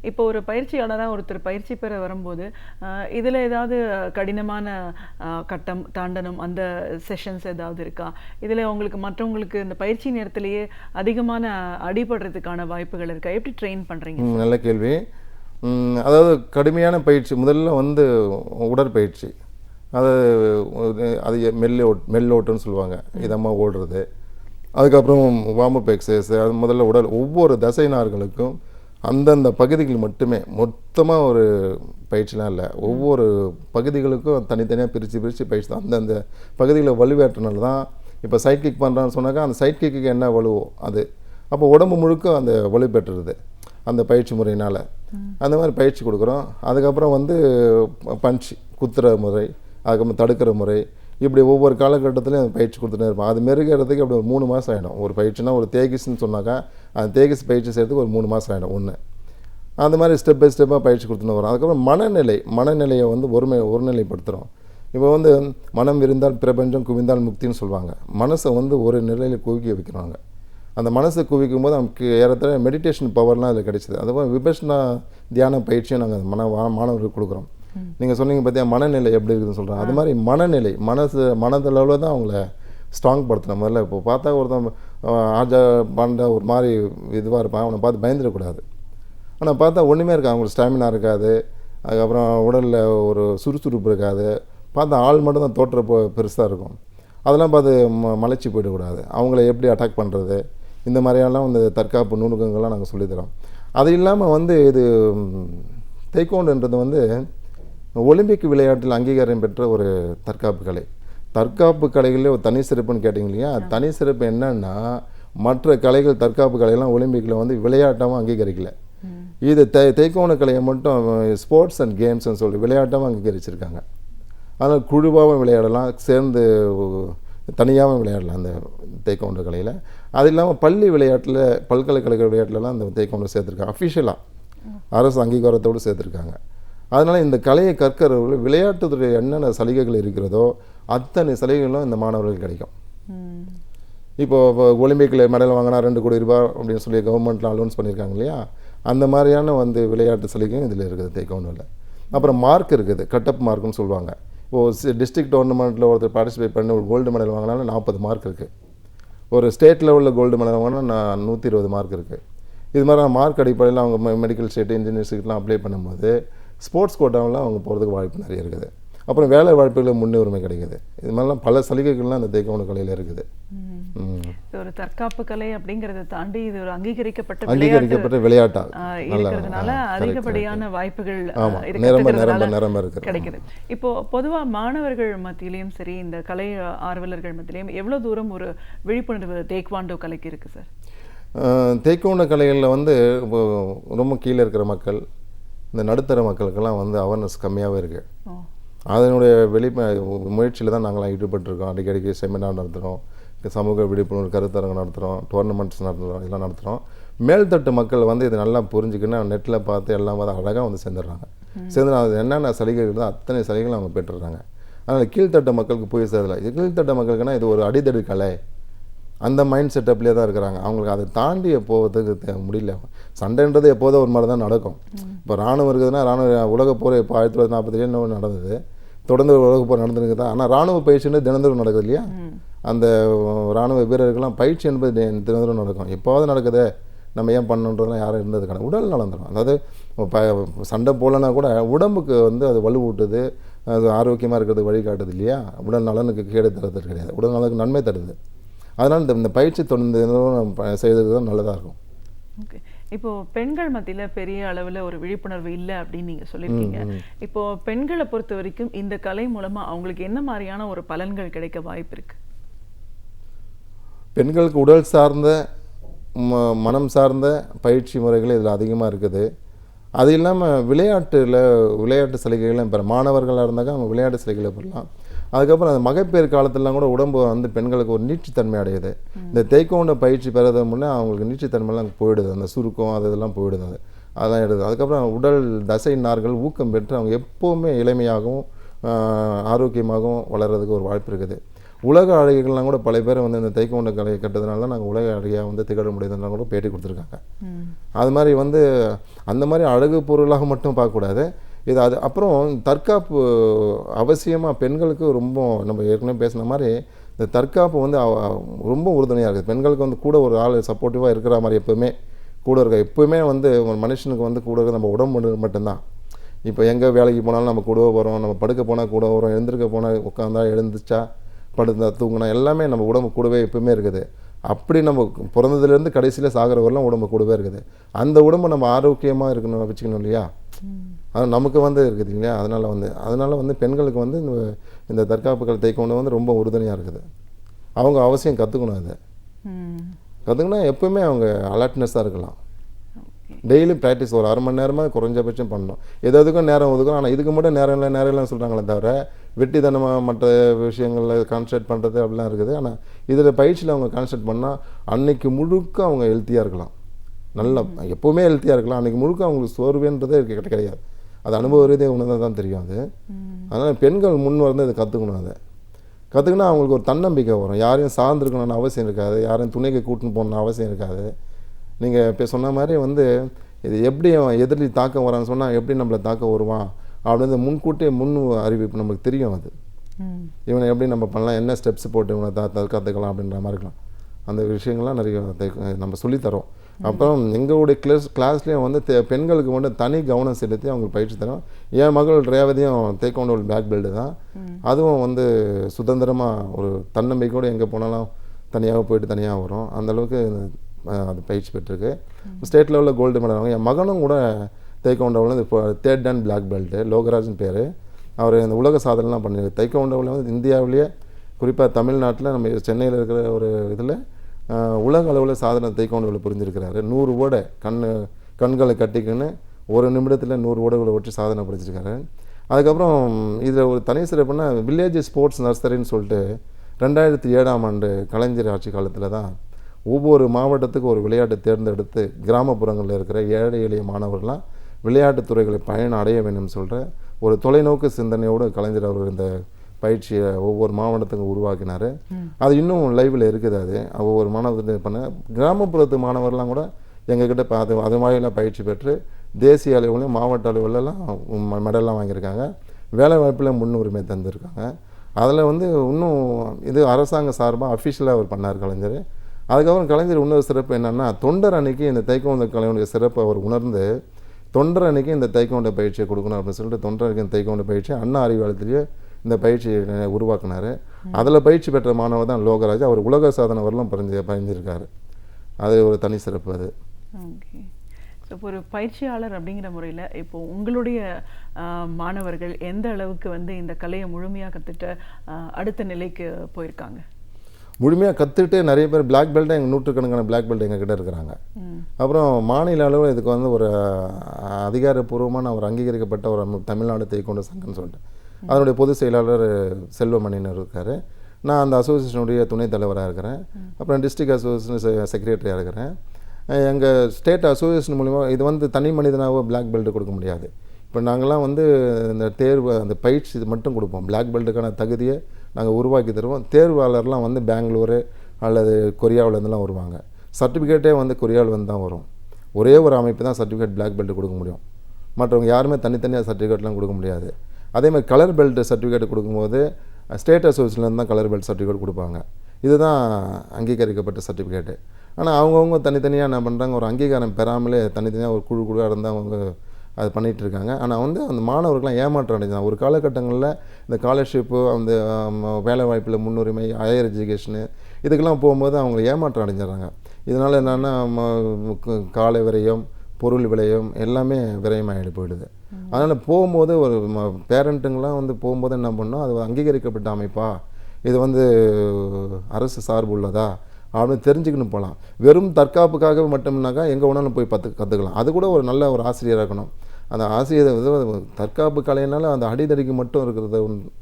இப்போ ஒரு பயிற்சியாளராக ஒருத்தர் பயிற்சி பெற வரும்போது இதில் ஏதாவது கடினமான கட்டம் தாண்டனம் அந்த செஷன்ஸ் ஏதாவது இருக்கா? இதில் உங்களுக்கு மற்றவங்களுக்கு இந்த பயிற்சி நேரத்திலேயே அதிகமான அடிபடுறதுக்கான வாய்ப்புகள் இருக்கா? எப்படி ட்ரெயின் பண்ணுறீங்க? நல்ல கேள்வி. அதாவது கடுமையான பயிற்சி முதல்ல வந்து உடற்பயிற்சி. அது மெல்லோட்டுன்னு சொல்லுவாங்க, இதமாக ஓடுறது. அதுக்கப்புறம் வார்ம்-அப் எக்ஸசைஸ். அது முதல்ல ஒவ்வொரு தசை நார்களுக்கும் அந்தந்த பகுதிகள் மட்டுமே மொத்தமாக ஒரு பயிற்சிலாம் இல்லை. ஒவ்வொரு பகுதிகளுக்கும் தனித்தனியாக பிரித்து பயிற்சி தான். அந்தந்த பகுதிகளை வலுவேற்றினால தான் இப்போ சைட் கிக் பண்ணுறான்னு சொன்னாக்கா அந்த சைட் கிக்கு என்ன வலுவோ அது அப்போ உடம்பு முழுக்க அந்த வலு பெற்றுறது அந்த பயிற்சி முறையினால். அந்த மாதிரி பயிற்சி கொடுக்குறோம். அதுக்கப்புறம் வந்து பஞ்ச் குத்துற முறை, அதுக்கப்புறம் தடுக்கிற முறை, இப்படி ஒவ்வொரு காலகட்டத்திலையும் அந்த பயிற்சி கொடுத்துட்டே இருப்போம். அது மெருகிறதுக்கு அப்படி ஒரு 3 மாதம் ஆகிடும். ஒரு பயிற்சினா ஒரு தேகிஸ்ன்னு சொன்னாக்கா அந்த தேகிஸ் பயிற்சி செய்கிறதுக்கு ஒரு 3 மாதம் ஆகிடும் ஒன்று. அந்த மாதிரி ஸ்டெப் பை ஸ்டெப்பாக பயிற்சி கொடுத்துன்னு வரோம். அதுக்கப்புறம் மனநிலையை வந்து ஒருநிலைப்படுத்துகிறோம். இப்போ வந்து மனம் விரிந்தால் பிரபஞ்சம் குவிந்தால் முக்தின்னு சொல்லுவாங்க. மனசை வந்து ஒரு நிலையில் குவிக்க வைக்கிறாங்க. அந்த மனசை குவிக்கும் போது நமக்கு ஏறத்தாழ மெடிடேஷன் பவர்லாம் அதில் கிடைச்சிது. அதுபோல் விபஷ்னா தியான பயிற்சியை நாங்கள் மாணவர்களுக்கு கொடுக்குறோம். நீங்கள் சொன்னீங்க பார்த்தியா மனநிலை எப்படி இருக்குதுன்னு சொல்கிறோம். அது மாதிரி மனதளவில் தான் அவங்கள ஸ்ட்ராங் படுத்துன முதல்ல. இப்போ பார்த்தா ஒருத்தன் ஆஜா பாண்டா ஒரு மாதிரி இதுவாக இருப்பான், அவனை பார்த்து பயந்துடக்கூடாது. ஆனால் பார்த்தா ஒன்றுமே இருக்காது, அவங்களுக்கு ஸ்டாமினா இருக்காது, அதுக்கப்புறம் உடலில் ஒரு சுறுசுறுப்பு இருக்காது, பார்த்தா ஆள் மட்டும் தான் தோற்ற பெருசாக இருக்கும். அதெல்லாம் பார்த்து மலைச்சி போயிடக்கூடாது. அவங்கள எப்படி அட்டாக் பண்ணுறது, இந்த மாதிரியெல்லாம் வந்து தற்காப்பு நுணுக்கங்கள்லாம் நாங்கள் சொல்லித்தரோம். அது இல்லாமல் வந்து இது தைக்கோண்டுன்றது வந்து ஒலிம்பிக் விளையாட்டில் அங்கீகாரம் பெற்ற ஒரு தற்காப்பு கலைகளே ஒரு தனி சிறப்புன்னு கேட்டிங்க இல்லையா? தனி சிறப்பு என்னன்னா மற்ற கலைகள் தற்காப்பு கலையெல்லாம் ஒலிம்பிக்கில் வந்து விளையாட்டாகவும் அங்கீகரிக்கல. இது தைக்கோண்டு கலையை மட்டும் ஸ்போர்ட்ஸ் அண்ட் கேம்ஸ்ன்னு சொல்லி விளையாட்டாகவும் அங்கீகரிச்சிருக்காங்க. அதனால் குழுவாகவும் விளையாடலாம், சேர்ந்து தனியாகவும் விளையாடலாம் அந்த தைக்கோண்டு கலையில். அது இல்லாமல் பள்ளி விளையாட்டில் பல்கலைக்கழக விளையாட்டுலலாம் அந்த தைக்கோண்டு சேர்த்துருக்காங்க. அஃபிஷியலாக அரசு அங்கீகாரத்தோடு சேர்த்துருக்காங்க. அதனால் இந்த கலையை கற்கிறவர்கள் விளையாட்டுத்துறை என்னென்ன சலுகைகள் இருக்கிறதோ அத்தனை சலுகைகளும் இந்த மாணவர்களுக்கு கிடைக்கும். இப்போது ஒலிம்பிக்கில் மெடல் வாங்கினா 2 கோடி ரூபாய் அப்படின்னு சொல்லி கவர்மெண்ட்டில் அலோன்ஸ் பண்ணியிருக்காங்க இல்லையா? அந்த மாதிரியான வந்து விளையாட்டு சலுகையும் இதில் இருக்குது தைக்கோண்டில். அப்புறம் மார்க் இருக்குது, கட்டப் மார்க்குன்னு சொல்லுவாங்க. இப்போது டிஸ்ட்ரிக்ட் டோர்னமெண்ட்டில் ஒருத்தர் பார்ட்டிசிபேட் பண்ணி ஒரு கோல்டு மெடல் வாங்கினாலும் 40 மார்க் இருக்குது. ஒரு ஸ்டேட் லெவலில் கோல்டு மெடல் வாங்கினா 120 மார்க் இருக்குது. இது மாதிரி மார்க் அடிப்படையில் அவங்க மெடிக்கல் ஸ்டேட் இன்ஜினியர்ஸுக்கெலாம் அப்ளை பண்ணும்போது ஸ்போர்ட்ஸ் கோட்டாவில் அவங்க போகிறதுக்கு வாய்ப்பு நிறைய இருக்குது. அப்புறம் வேலை வாய்ப்புகளுக்கு முன்னுரிமை கிடைக்குது. இது மாதிரிலாம் பல சலுகைகள்லாம் அந்த தைக்கோண்ட கலையில் இருக்குது. இது ஒரு தற்காப்பு கலை அப்படிங்கறத தாண்டி இது ஒரு அங்கீகரிக்கப்பட்ட விளையாட்டா இருக்கிறதுனால அதிகப்படியான வாய்ப்புகள் நிரம்ப இருக்கு கிடைக்குது. இப்போ பொதுவா மாணவர்கள் மத்தியிலையும் சரி, இந்த கலை ஆர்வலர்கள் மத்தியிலையும் எவ்வளவு தூரம் ஒரு விழிப்புணர்வு டேக்வாண்டோ கலைக்கு இருக்கு சார்? தைக்கோண்ட கலைகளில் வந்து ரொம்ப கீழே இருக்கிற மக்கள், இந்த நடுத்தர மக்களுக்கெல்லாம் வந்து அவேர்னஸ் கம்மியாகவே இருக்குது. அதனுடைய முயற்சியில் தான் நாங்களாம் ஈடுபட்டிருக்கோம். அடிக்கடிக்கு செமினார் நடத்துகிறோம், சமூக விழிப்புணர்வு கருத்தரங்கு நடத்துகிறோம், டோர்னமெண்ட்ஸ் நடத்துகிறோம், இதெல்லாம் நடத்துகிறோம். மேல்தட்டு மக்கள் வந்து இது நல்லா புரிஞ்சுக்கின்னு நெட்டில் பார்த்து எல்லாம் வந்து அழகாக வந்து சேர்ந்துடுறாங்க. சேர்ந்து அது என்னென்ன சலுகைகள் தான் அத்தனை சலுகைகளும் அவங்க பெற்றுடுறாங்க. அதனால் கீழ்த்தட்ட மக்களுக்கு போய் சேரலை. இது கீழ்த்தட்ட மக்களுக்குன்னா இது ஒரு அடித்தடி கலை, அந்த மைண்ட் செட்டப்லேயே தான் இருக்கிறாங்க. அவங்களுக்கு அதை தாண்டி போகிறதுக்கு முடியல. சண்டைன்றது எப்போதும் ஒரு மாதிரி தான் நடக்கும். இப்போ ராணுவம் இருக்குதுன்னா ராணுவ உலகப் போர் இப்போ 1947 நடந்தது, தொடர்ந்து உலகப் போர் நடந்துருக்கு தான். ஆனால் ராணுவ பயிற்சின்னு தினந்தோறும் நடக்குது இல்லையா? அந்த ராணுவ வீரர்கள்லாம் பயிற்சி என்பது தினந்தோறும் நடக்கும். எப்போது நடக்குது, நம்ம ஏன் பண்ணணுன்றதுலாம் யாரும் இருந்ததுக்கான உடல் நலந்துடும். அதாவது சண்டை போடலன்னா கூட உடம்புக்கு வந்து அது வலுவூட்டுது, அது ஆரோக்கியமாக இருக்கிறது வழிகாட்டுது இல்லையா? உடல் நலனுக்கு கேடு தரது கிடையாது, உடல் நலனுக்கு நன்மை தருது. அதனால் இந்த பயிற்சி தொடர்ந்து செய்கிறது தான் நல்லதாக இருக்கும். ஓகே. இப்போ பெண்கள் மத்தியில் பெரிய அளவில் ஒரு விழிப்புணர்வு இல்லை அப்படின்னு நீங்கள் சொல்லியிருக்கீங்க. இப்போ பெண்களை பொறுத்த வரைக்கும் இந்த கலை மூலமாக அவங்களுக்கு என்ன மாதிரியான ஒரு பலன்கள் கிடைக்க வாய்ப்பு இருக்கு? பெண்களுக்கு உடல் சார்ந்த மனம் சார்ந்த பயிற்சி முறைகள் இதில் அதிகமாக இருக்குது. அது இல்லாமல் விளையாட்டு சலுகைகள்லாம் பெற மாணவர்களாக இருந்தாக்க அவங்க விளையாட்டு சலுகைகளை பெறலாம். அதுக்கப்புறம் அந்த மகப்பேறு காலத்திலாம் கூட உடம்பு வந்து பெண்களுக்கு ஒரு நீட்சித்தன்மை அடையுது. இந்த தைக்கோண்ட பயிற்சி பெறது முன்னே அவங்களுக்கு நீட்சித்தன்மைலாம் போயிடுது, அந்த சுருக்கம் அதெல்லாம் போயிடுது, அதெல்லாம் எடுது. அதுக்கப்புறம் உடல் தசை நார்கள் ஊக்கம் பெற்று அவங்க எப்போவுமே இளமையாகவும் ஆரோக்கியமாகவும் வளர்கிறதுக்கு ஒரு வாய்ப்பு இருக்குது. உலக அழகிகள்லாம் கூட பல பேர் வந்து இந்த தைக்கோண்ட கலையை கட்டதுனால நாங்கள் உலக அழகியாக வந்து திகழ முடியுதுலாம் கூட பேட்டி கொடுத்துருக்காங்க. அது மாதிரி வந்து அந்த மாதிரி அழகு பொருளாக மட்டும் பார்க்கக்கூடாது இது. அது அப்புறம் தற்காப்பு அவசியமாக பெண்களுக்கு ரொம்ப, நம்ம ஏற்கனவே பேசின மாதிரி இந்த தற்காப்பு வந்து ரொம்ப உறுதுணையாக இருக்குது. பெண்களுக்கு வந்து கூட ஒரு ஆள் சப்போர்ட்டிவாக இருக்கிற மாதிரி எப்போவுமே கூட இருக்க. எப்போவுமே வந்து ஒரு மனுஷனுக்கு வந்து கூட இருக்க நம்ம உடம்பு மட்டும்தான். இப்போ எங்கே வேலைக்கு போனாலும் நம்ம கூடவே வரோம், நம்ம படுக்க போனால் கூட வரோம், எழுந்திருக்க போனால் உட்காந்தா எழுந்துச்சா படுத்தா தூங்கினா எல்லாமே நம்ம உடம்பு கூடவே எப்பவுமே இருக்குது. அப்படி நம்ம பிறந்ததுலேருந்து கடைசியில் சாகிற வரலாம் உடம்பு கூடவே இருக்குது. அந்த உடம்பை நம்ம ஆரோக்கியமாக இருக்கணும் வச்சுக்கணும் இல்லையா? அது நமக்கு வந்து இருக்குது இல்லையா? அதனால் வந்து பெண்களுக்கு வந்து இந்த தற்காப்புகள் தைக்கொண்டு வந்து ரொம்ப உறுதுணையாக இருக்குது. அவங்க அவசியம் கற்றுக்கணும். அதை கற்றுக்கினா எப்பவுமே அவங்க அலர்ட்னஸாக இருக்கலாம். டெய்லி ப்ராக்டிஸ் ஒரு 1/2 மணி நேரமாக குறைஞ்சபட்சம் பண்ணணும். எதுக்கும் நேரம் ஒதுக்கும். ஆனால் இதுக்கு மட்டும் நேரம் இல்லைன்னு சொல்கிறாங்களே தவிர வெட்டித்தனமாக மற்ற விஷயங்களில் கான்சன்ட்ரேட் பண்ணுறது அப்படிலாம் இருக்குது. ஆனால் இதில் பயிற்சியில் அவங்க கான்சன்ட்ரேட் பண்ணால் அன்னைக்கு முழுக்க அவங்க ஹெல்த்தியாக இருக்கலாம். நல்லா எப்போவுமே ஹெல்த்தியாக இருக்கலாம். அன்றைக்கி முழுக்க அவங்களுக்கு சோர்வுன்றதே கிடையாது. அது அனுபவ ரீதியாக உணர்ந்தால் தான் தெரியும் அது. அதனால் பெண்கள் முன் வந்து அதை கற்றுக்கணும். அதை கற்றுக்கினா அவங்களுக்கு ஒரு தன்னம்பிக்கை வரும். யாரையும் சார்ந்திருக்கணும்னு அவசியம் இருக்காது, யாரையும் துணைக்கு கூட்டின்னு போகணுன்னு அவசியம் இருக்காது. நீங்கள் இப்போ சொன்ன மாதிரி வந்து இது எப்படி எதிரி தாக்கம் வரான்னு சொன்னால் எப்படி நம்மளை தாக்க வருவான் அப்படின்னு முன்கூட்டியே அறிவிப்பு நமக்கு தெரியும். அது இவனை எப்படி நம்ம பண்ணலாம், என்ன ஸ்டெப்ஸ் போட்டு இவனை கற்றுக்கலாம் அப்படின்ற மாதிரி இருக்கலாம். அந்த விஷயங்கள்லாம் நிறைய நம்ம சொல்லித்தரோம். அப்புறம் எங்களுடைய கிளாஸ்லேயும் வந்து பெண்களுக்கு மட்டும் தனி கவனம் செலுத்தி அவங்களுக்கு பயிற்சி தரோம். என் மகள் ரேவதியும் தைக்கோண்டோ பிளாக் பெல்ட் தான். அதுவும் வந்து சுதந்திரமாக ஒரு தன்னம்பிக்கையோடு எங்கே போனாலும் தனியாக போயிட்டு தனியாக வரும். அந்தளவுக்கு அது பயிற்சி பெற்றிருக்கு. ஸ்டேட் லெவலில் கோல்டு மெடல் வாங்க. என் மகனும் கூட தைக்கோண்டோவில் இப்போ 3rd Dan பிளாக் பெல்ட்டு, லோகராஜன் பேர். அவர் இந்த உலக சாதனைலாம் பண்ணியிருக்கு. தைக்கோண்டோவில் வந்து இந்தியாவிலேயே குறிப்பாக தமிழ்நாட்டில் நம்ம சென்னையில் இருக்கிற ஒரு இதில் உலக அளவில் சாதனை தைக்கோண்டோவில் புரிஞ்சிருக்கிறாரு. 100 ஓடை கண்களை கட்டிக்கின்னு 1 நிமிடத்தில் 100 ஓடைகளை ஒட்டி சாதனை புரிஞ்சிருக்காரு. அதுக்கப்புறம் இதில் ஒரு தனி சிறப்புன்னா வில்லேஜ் ஸ்போர்ட்ஸ் நர்சரின்னு சொல்லிட்டு 2007ஆம் ஆண்டு கலைஞர் ஆட்சி காலத்தில் தான் ஒவ்வொரு மாவட்டத்துக்கு ஒரு விளையாட்டை தேர்ந்தெடுத்து கிராமப்புறங்களில் இருக்கிற ஏழை எளிய மாணவர்கள்லாம் விளையாட்டுத் துறைகளை பயன் அடைய வேண்டும் சொல்கிற ஒரு தொலைநோக்கு சிந்தனையோடு கலைஞர் அவர் இந்த பயிற்சியை ஒவ்வொரு மாவட்டத்துக்கும் உருவாக்கினார். அது இன்னும் லைவில் இருக்குது. அது ஒவ்வொரு மாணவர்கிட்ட பண்ண கிராமப்புறத்து மாணவர்லாம் கூட எங்ககிட்ட பார்த்து அது மாதிரிலாம் பயிற்சி பெற்று தேசிய அளவுலையும் மாவட்ட அளவுலலாம் மெடல்லாம் வாங்கியிருக்காங்க. வேலை வாய்ப்பில் முன்னுரிமை தந்திருக்காங்க. அதில் வந்து இன்னும் இது அரசாங்க சார்பாக அஃபிஷியலாக அவர் பண்ணார் கலைஞர். அதுக்கப்புறம் கலைஞர் இன்னொரு சிறப்பு என்னென்னா தொண்டர் அன்னைக்கு இந்த தைக்கோண்டோ கலையுடைய சிறப்பை அவர் உணர்ந்து தொண்டர் அன்னைக்கு இந்த தைக்கோண்ட பயிற்சியை கொடுக்கணும் அப்படின்னு சொல்லிட்டு தொண்டர் அன்னைக்கு இந்த தைக்கோண்ட பயிற்சியை அண்ணா அறிவாலயத்திலேயே இந்த பயிற்சியை உருவாக்குனார். அதில் பயிற்சி பெற்ற மாணவர் தான் லோகராஜ். அவர் உலக சாதனை வரலாம் பறிஞ்சிருக்காரு. அது ஒரு தனி சிறப்பு. அது ஓகே. ஸோ இப்போ ஒரு பயிற்சியாளர் அப்படிங்கிற முறையில் இப்போ உங்களுடைய மாணவர்கள் எந்த அளவுக்கு வந்து இந்த கலையை முழுமையாக கற்றுட்டு அடுத்த நிலைக்கு போயிருக்காங்க? முழுமையாக கற்றுட்டு நிறைய பேர் பிளாக் பெல்ட்டை எங்கள் நூற்றுக்கணக்கான பிளாக் பெல்ட் எங்ககிட்ட இருக்கிறாங்க. அப்புறம் மாநில அளவில் இதுக்கு வந்து ஒரு அதிகாரப்பூர்வமான ஒரு அங்கீகரிக்கப்பட்ட ஒரு தமிழ்நாடு தைக்கொண்டு சங்கம்னு சொல்லிட்டு அதனுடைய பொதுச் செயலாளர் செல்வமணின்னு இருக்கார். நான் அந்த அசோசியேஷனுடைய துணைத் தலைவராக இருக்கிறேன். அப்புறம் டிஸ்ட்ரிக்ட் அசோசியேஷன் செக்ரட்டரியாக இருக்கிறேன். எங்கள் ஸ்டேட் அசோசியேஷன் மூலிமா இது வந்து தனி மனிதனாக பிளாக் பெல்ட் கொடுக்க முடியாது. இப்போ நாங்கள்லாம் வந்து இந்த தேர்வு அந்த பயிற்சி இது மட்டும் கொடுப்போம். பிளாக் பெல்ட்டுக்கான தகுதியை நாங்கள் உருவாக்கி தருவோம். தேர்வாளர்லாம் வந்து பெங்களூரு அல்லது கொரியாவிலேருந்துலாம் வருவாங்க. சர்டிஃபிகேட்டே வந்து கொரியாவிலேருந்து தான் வரும். ஒரே ஒரு அமைப்பு தான் சர்டிஃபிகேட் பிளாக் பெல்ட் கொடுக்க முடியும். மற்றவங்க யாருமே தனித்தனியாக சர்டிஃபிகேட்லாம் கொடுக்க முடியாது. அதேமாதிரி கலர் பெல்ட் சர்டிஃபிகேட் கொடுக்கும்போது ஸ்டேட் அசோசியேஷன்லேருந்து தான் கலர் பெல்ட் சர்டிஃபிகேட் கொடுப்பாங்க. இதுதான் அங்கீகரிக்கப்பட்ட சர்டிஃபிகேட்டு. ஆனால் அவங்கவுங்க தனித்தனியாக என்ன பண்ணுறாங்க, ஒரு அங்கீகாரம் பெறாமலே தனித்தனியாக ஒரு குழுவாக இருந்தால் அவங்க அது பண்ணிகிட்டு இருக்காங்க. ஆனால் வந்து அந்த மாணவர்கள்லாம் ஏமாற்றம் அடைஞ்சாங்க. ஒரு காலகட்டங்களில் இந்த ஸ்காலர்ஷிப்பு, அந்த வேலை வாய்ப்பில் முன்னுரிமை, ஹையர் எஜுகேஷனு இதுக்கெல்லாம் போகும்போது அவங்க ஏமாற்றம் அடைஞ்சிடறாங்க. இதனால் என்னென்னா கால விரயம், பொருள் விரயம் எல்லாமே விரயமாகிட்டு போயிடுது. அதனால் போகும்போது ஒரு பேரண்ட்டுங்களாம் வந்து போகும்போது என்ன பண்ணோம், அது அங்கீகரிக்கப்பட்ட அமைப்பா, இது வந்து அரசு சார்பு உள்ளதா அப்படின்னு தெரிஞ்சுக்கணும் போகலாம். வெறும் தற்காப்புக்காக மட்டும்னாக்கா எங்கே வேணாலும் போய் கற்றுக்கலாம். அது கூட ஒரு நல்ல ஒரு ஆசிரியராக இருக்கணும். அந்த ஆசிரியர் வந்து தற்காப்பு கலையினால அந்த அடிதடிக்கு மட்டும் இருக்கிறது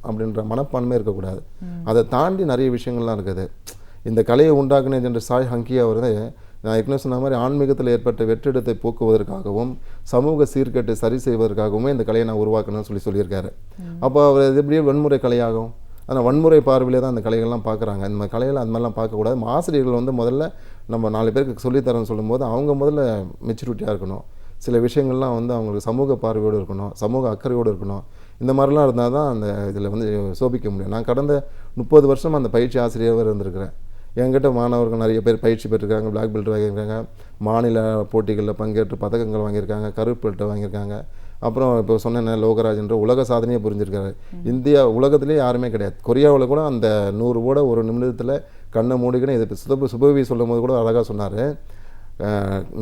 அப்படின்ற மனப்பான்மை இருக்கக்கூடாது. அதை தாண்டி நிறைய விஷயங்கள்லாம் இருக்குது. இந்த கலையை உண்டாக்குனே என்ற சாய் ஹங்கியா வந்து நான் ஏற்கனவே சொன்ன மாதிரி ஆன்மீகத்தில் ஏற்பட்ட வெற்றிடத்தை போக்குவதற்காகவும் சமூக சீர்கேட்டை சரி செய்வதற்காகவுமே இந்த கலையை நான் உருவாக்கணும்னு சொல்லியிருக்காரு. அப்போ அவர் இது எப்படியே வன்முறை கலையாகும். ஆனால் வன்முறை பார்வையிலே தான் அந்த கலைகள்லாம் பார்க்குறாங்க. இந்த மாதிரி கலைகள் அந்த மாதிரிலாம் பார்க்கக்கூடாது. ஆசிரியர்கள் வந்து முதல்ல நம்ம 4 பேருக்கு சொல்லித்தரேன்னு சொல்லும்போது அவங்க முதல்ல மெச்சூரிட்டியாக இருக்கணும். சில விஷயங்கள்லாம் வந்து அவங்களுக்கு சமூக பார்வையோடு இருக்கணும், சமூக அக்கறையோடு இருக்கணும். இந்த மாதிரிலாம் இருந்தால் தான் அந்த இதில் வந்து சோபிக்க முடியும். நான் கடந்த 30 வருஷம் அந்த பயிற்சி ஆசிரியராக இருந்திருக்கிறேன். என்கிட்ட மாணவர்கள் நிறைய பேர் பயிற்சி பெற்றிருக்காங்க, பிளாக் பெல்ட் வாங்கியிருக்காங்க, மாநில போட்டிகளில் பங்கேற்று பதக்கங்கள் வாங்கியிருக்காங்க, கருப்பு பெல்ட்டை வாங்கியிருக்காங்க. அப்புறம் இப்போ சொன்ன லோகராஜ்ன்ற உலக சாதனையை புரிஞ்சிருக்காரு. இந்தியா உலகத்திலே யாருமே கிடையாது. கொரியாவில் கூட அந்த 100 ஓட ஒரு நிமிடத்தில் கண்ணை மூடிக்கின்னு இது சுபவி சொல்லும் போது கூட அழகாக சொன்னார்.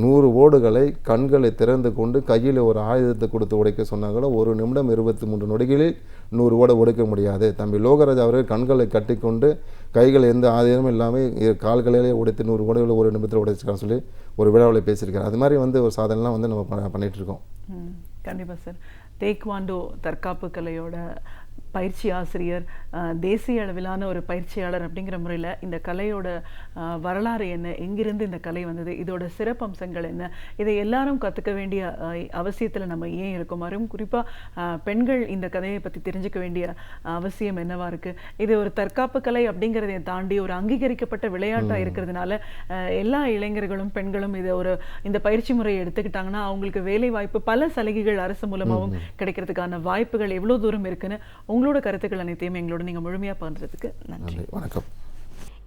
100 ஓடுகளை கண்களை திறந்து கொண்டு கையில் ஒரு ஆயுதத்தை கொடுத்து உடைக்க சொன்னாங்களோ 1 நிமிடம் 23 நொடிகளில் 100 ஓட உடைக்க முடியாது. தம்பி லோகராஜ் அவர்கள் கண்களை கட்டிக்கொண்டு கைகள் எந்த ஆயுதமும் இல்லாமல் கால்களிலே உடைத்து 100 ஓடுகளை 1 நிமிடத்தில் உடைச்சிருக்கான்னு சொல்லி ஒரு விழாவில் பேசியிருக்காரு. அது மாதிரி வந்து ஒரு சாதனைலாம் வந்து நம்ம பண்ணிகிட்டு இருக்கோம். கண்டிப்பாக சார். டேக்வாண்டோ தற்காப்பு கலையோட பயிற்சி ஆசிரியர், தேசிய அளவிலான ஒரு பயிற்சியாளர் அப்படிங்கிற முறையில் இந்த கலையோட வரலாறு என்ன, எங்கிருந்து இந்த கலை வந்தது, இதோட சிறப்பம்சங்கள் என்ன, இதை எல்லாரும் கற்றுக்க வேண்டிய அவசியத்தில் நம்ம ஏன் இருக்கோம், அதுவும் குறிப்பாக பெண்கள் இந்த கதையை பற்றி தெரிஞ்சுக்க வேண்டிய அவசியம் என்னவா இருக்குது. இது ஒரு தற்காப்பு கலை அப்படிங்கிறதை தாண்டி ஒரு அங்கீகரிக்கப்பட்ட விளையாட்டாக இருக்கிறதுனால எல்லா இளைஞர்களும் பெண்களும் இதை இந்த பயிற்சி முறையை எடுத்துக்கிட்டாங்கன்னா அவங்களுக்கு வேலை வாய்ப்பு, பல சலுகைகள் அரசு மூலமாகவும் கிடைக்கிறதுக்கான வாய்ப்புகள் எவ்வளோ தூரம் இருக்குன்னு உங்களோட கருத்துக்கள் அனைத்தையும் எங்களோட நீங்க முழுமையா பகிர்ந்ததுக்கு நன்றி. வணக்கம்.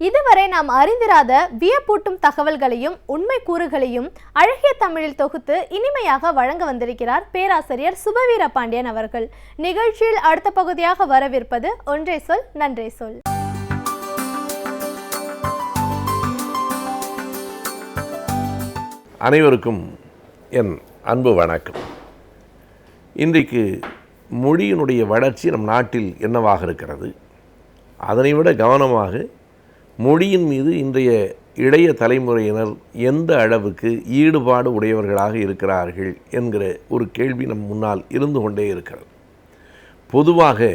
இதுவரை நாம் அறிந்திராத வியப்பூட்டும் தகவல்களையும் உண்மை கூறுகளையும் அழகிய தமிழில் தொகுத்து இனிமையாக வழங்க வந்திருக்கிறார் பேராசிரியர் சுபவீர பாண்டியன் அவர்கள். நிகழ்ச்சியில் அடுத்த பகுதியாக வரவிருப்பது ஒன்றே சொல் நன்றே சொல். அனைவருக்கும் என் அன்பு வணக்கம். இன்றைக்கு மொழியினுடைய வளர்ச்சி நம் நாட்டில் என்னவாக இருக்கிறது, அதனை விட கவனமாக மொழியின் மீது இன்றைய இளைய தலைமுறையினர் எந்த அளவுக்கு ஈடுபாடு உடையவர்களாக இருக்கிறார்கள் என்கிற ஒரு கேள்வி நம் முன்னால் இருந்து கொண்டே இருக்கிறது. பொதுவாக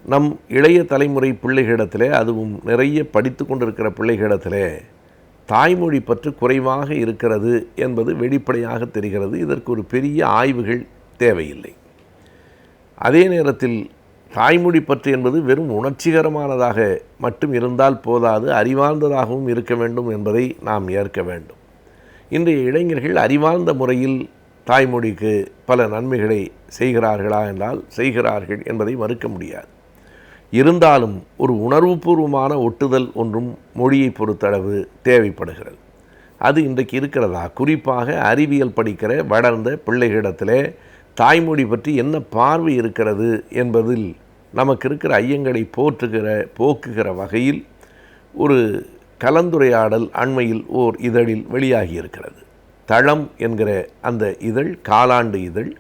நம் இளைய தலைமுறை பிள்ளைகளிடத்தில், அதுவும் நிறைய படித்து கொண்டிருக்கிற பிள்ளைகளிடத்தில் தாய்மொழி பற்று குறைவாக இருக்கிறது என்பது வெளிப்படையாக தெரிகிறது. இதற்கு ஒரு பெரிய ஆய்வுகள் தேவையில்லை. அதே நேரத்தில் தாய்மொழி பற்று என்பது வெறும் உணர்ச்சிகரமானதாக மட்டும் இருந்தால் போதாது, அறிவார்ந்ததாகவும் இருக்க வேண்டும் என்பதை நாம் ஏற்க வேண்டும். இன்றைய இளைஞர்கள் அறிவார்ந்த முறையில் தாய்மொழிக்கு பல நன்மைகளை செய்கிறார்களா என்றால் செய்கிறார்கள் என்பதை மறுக்க முடியாது. இருந்தாலும் ஒரு உணர்வுபூர்வமான ஒட்டுதல் ஒன்றும் மொழியை பொறுத்தளவு தேவைப்படுகிறது. அது இன்றைக்கு இருக்கிறதா? குறிப்பாக அறிவியல் படிக்கிற வளர்ந்த பிள்ளைகளிடத்தில் தாய்மொழி பற்றி என்ன பார்வை இருக்கிறது என்பதில் நமக்கு இருக்கிற ஐயங்களை போக்குகிற வகையில் ஒரு கலந்துரையாடல் அண்மையில் ஓர் இதழில் வெளியாகி இருக்கிறது. தளம் என்கிற அந்த இதழ் காலாண்டு இதழ்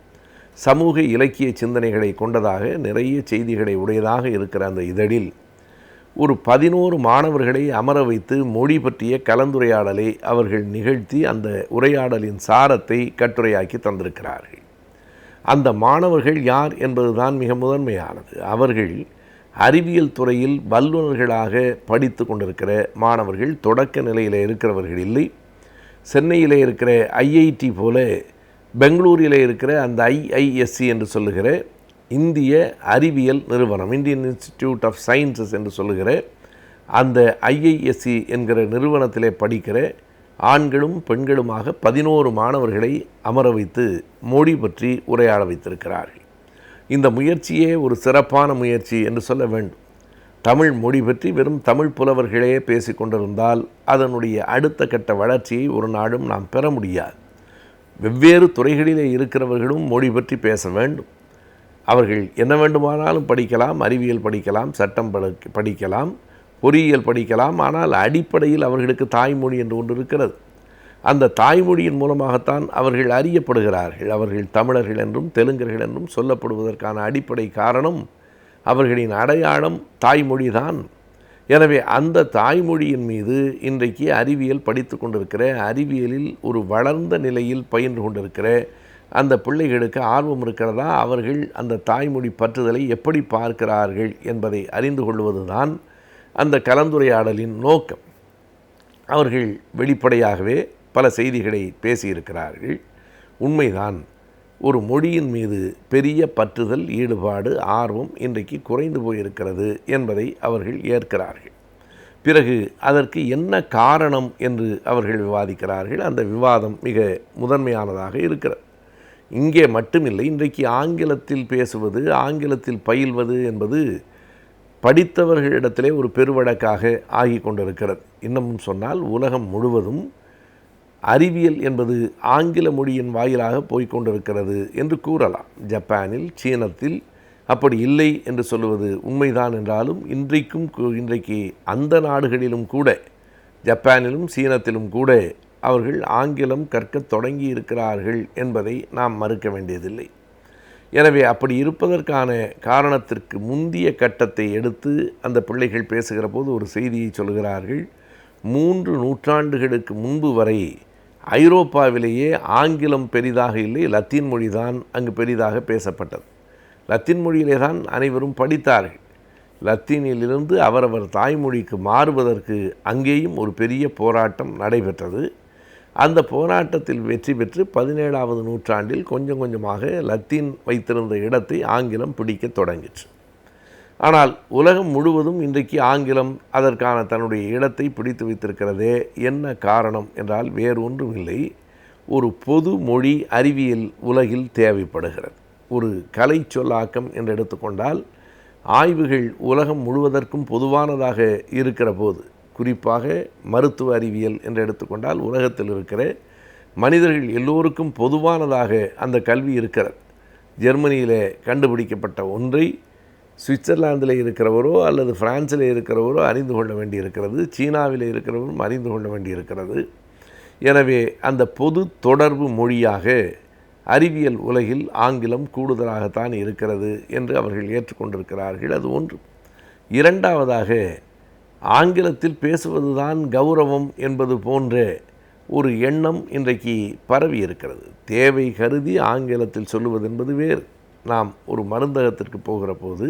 சமூக இலக்கிய சிந்தனைகளை கொண்டதாக நிறைய செய்திகளை உடையதாக இருக்கிற அந்த இதழில் ஒரு 11 மாணவர்களை அமர வைத்து மொழி பற்றிய கலந்துரையாடலை அவர்கள் நிகழ்த்தி அந்த உரையாடலின் சாரத்தை கட்டுரையாக்கி தந்திருக்கிறார்கள். அந்த மாணவர்கள் யார் என்பதுதான் மிக முதன்மையானது. அவர்கள் அறிவியல் துறையில் வல்லுநர்களாக படித்து கொண்டிருக்கிற மாணவர்கள், தொடக்க நிலையில் இருக்கிறவர்கள் இல்லை. சென்னையில் இருக்கிற ஐஐடி போல பெங்களூரில் இருக்கிற அந்த ஐஐஎஸ்சி என்று சொல்லுகிற இந்திய அறிவியல் நிறுவனம், இந்தியன் இன்ஸ்டிடியூட் ஆஃப் சயின்சஸ் என்று சொல்லுகிற அந்த ஐஐஎஸ்சி என்கிற நிறுவனத்திலே படிக்கிற ஆண்களும் பெண்களுமாக 11 மாணவர்களை அமர வைத்து மொழி பற்றி உரையாட வைத்திருக்கிறார்கள். இந்த முயற்சியே ஒரு சிறப்பான முயற்சி என்று சொல்ல வேண்டும். தமிழ் மொழி பற்றி வெறும் தமிழ் புலவர்களே பேசிக்கொண்டிருந்தால் அதனுடைய அடுத்த கட்ட வளர்ச்சியை ஒரு நாடும் நாம் பெற முடியாது. வெவ்வேறு துறைகளிலே இருக்கிறவர்களும் மொழி பற்றி பேச வேண்டும். அவர்கள் என்ன வேண்டுமானாலும் படிக்கலாம், அறிவியல் படிக்கலாம், சட்டம் படிக்கலாம், பொறியியல் படிக்கலாம். ஆனால் அடிப்படையில் அவர்களுக்கு தாய்மொழி என்று ஒன்று இருக்கிறது. அந்த தாய்மொழியின் மூலமாகத்தான் அவர்கள் அறியப்படுகிறார்கள். அவர்கள் தமிழர்கள் என்றும் தெலுங்கர்கள் என்றும் சொல்லப்படுவதற்கான அடிப்படை காரணம் அவர்களின் அடையாளம் தாய்மொழி தான். எனவே அந்த தாய்மொழியின் மீது இன்றைக்கு அறிவியல் படித்து கொண்டிருக்கிற, அறிவியலில் ஒரு வளர்ந்த நிலையில் பயின்று கொண்டிருக்கிற அந்த பிள்ளைகளுக்கு ஆர்வம் இருக்கிறதா? அவர்கள் அந்த தாய்மொழி பற்றுதலை எப்படி பார்க்கிறார்கள் என்பதை அறிந்து கொள்வது தான் அந்த கலந்துரையாடலின் நோக்கம். அவர்கள் வெளிப்படையாகவே பல செய்திகளை பேசியிருக்கிறார்கள். உண்மைதான், ஒரு மொழியின் மீது பெரிய பற்றுதல், ஈடுபாடு, ஆர்வம் இன்றைக்கு குறைந்து போயிருக்கிறது என்பதை அவர்கள் ஏற்கிறார்கள். பிறகு அதற்கு என்ன காரணம் என்று அவர்கள் விவாதிக்கிறார்கள். அந்த விவாதம் மிக முதன்மையானதாக இருக்கிறது. இங்கே மட்டுமில்லை, இன்றைக்கு ஆங்கிலத்தில் பேசுவது, ஆங்கிலத்தில் பயில்வது என்பது படித்தவர்களிடத்திலே ஒரு பெருவழக்காக ஆகி கொண்டிருக்கிறது. இன்னமும் சொன்னால் உலகம் முழுவதும் அறிவியல் என்பது ஆங்கில மொழியின் வாயிலாக போய்கொண்டிருக்கிறது என்று கூறலாம். ஜப்பானில், சீனத்தில் அப்படி இல்லை என்று சொல்லுவது உண்மைதான் என்றாலும் இன்றைக்கு அந்த நாடுகளிலும் கூட, ஜப்பானிலும் சீனத்திலும் கூட அவர்கள் ஆங்கிலம் கற்கத் தொடங்கி இருக்கிறார்கள் என்பதை நாம் மறுக்க வேண்டியதில்லை. எனவே அப்படி இருப்பதற்கான காரணத்திற்கு முந்திய கட்டத்தை எடுத்து அந்த பிள்ளைகள் பேசுகிற போது ஒரு செய்தியை சொல்கிறார்கள். 3 நூற்றாண்டுகளுக்கு முன்பு வரை ஐரோப்பாவிலேயே ஆங்கிலம் பெரிதாக இல்லை, லத்தீன் மொழி தான் அங்கு பெரிதாக பேசப்பட்டது. லத்தீன் மொழியிலே தான் அனைவரும் படித்தார்கள். லத்தீனிலிருந்து அவரவர் தாய்மொழிக்கு மாறுவதற்கு அங்கேயும் ஒரு பெரிய போராட்டம் நடைபெற்றது. அந்த போராட்டத்தில் வெற்றி பெற்று 17ஆவது நூற்றாண்டில் கொஞ்சம் கொஞ்சமாக லத்தீன் வைத்திருந்த இடத்தை ஆங்கிலம் பிடிக்க தொடங்கிற்று. ஆனால் உலகம் முழுவதும் இன்றைக்கு ஆங்கிலம் அதற்கான தன்னுடைய இடத்தை பிடித்து வைத்திருக்கிறதே. என்ன காரணம் என்றால் வேறு ஒன்றும் இல்லை, ஒரு பொது மொழி அறிவியல் உலகில் தேவைப்படுகிறது. ஒரு கலை சொல்லாக்கம் என்று எடுத்துக்கொண்டால் ஆய்வுகள் உலகம் முழுவதற்கும் பொதுவானதாக இருக்கிற போது, குறிப்பாக மருத்துவ அறிவியல் என்று எடுத்துக்கொண்டால் உலகத்தில் இருக்கிற மனிதர்கள் எல்லோருக்கும் பொதுவானதாக அந்த கல்வி இருக்கிறது. ஜெர்மனியில் கண்டுபிடிக்கப்பட்ட ஒன்றை சுவிட்சர்லாந்தில் இருக்கிறவரோ அல்லது பிரான்சில் இருக்கிறவரோ அறிந்து கொள்ள வேண்டியிருக்கிறது, சீனாவில் இருக்கிறவரும் அறிந்து கொள்ள வேண்டியிருக்கிறது. எனவே அந்த பொது தொடர்பு மொழியாக அறிவியல் உலகில் ஆங்கிலம் கூடுதலாகத்தான் இருக்கிறது என்று அவர்கள் ஏற்றுக்கொண்டிருக்கிறார்கள். அது ஒன்று. இரண்டாவதாக, ஆங்கிலத்தில் பேசுவதுதான் கௌரவம் என்பது போன்ற ஒரு எண்ணம் இன்றைக்கு பரவி இருக்கிறது. தேவை கருதி ஆங்கிலத்தில் சொல்லுவது என்பது வேறு. நாம் ஒரு மருந்தகத்திற்கு போகிற போது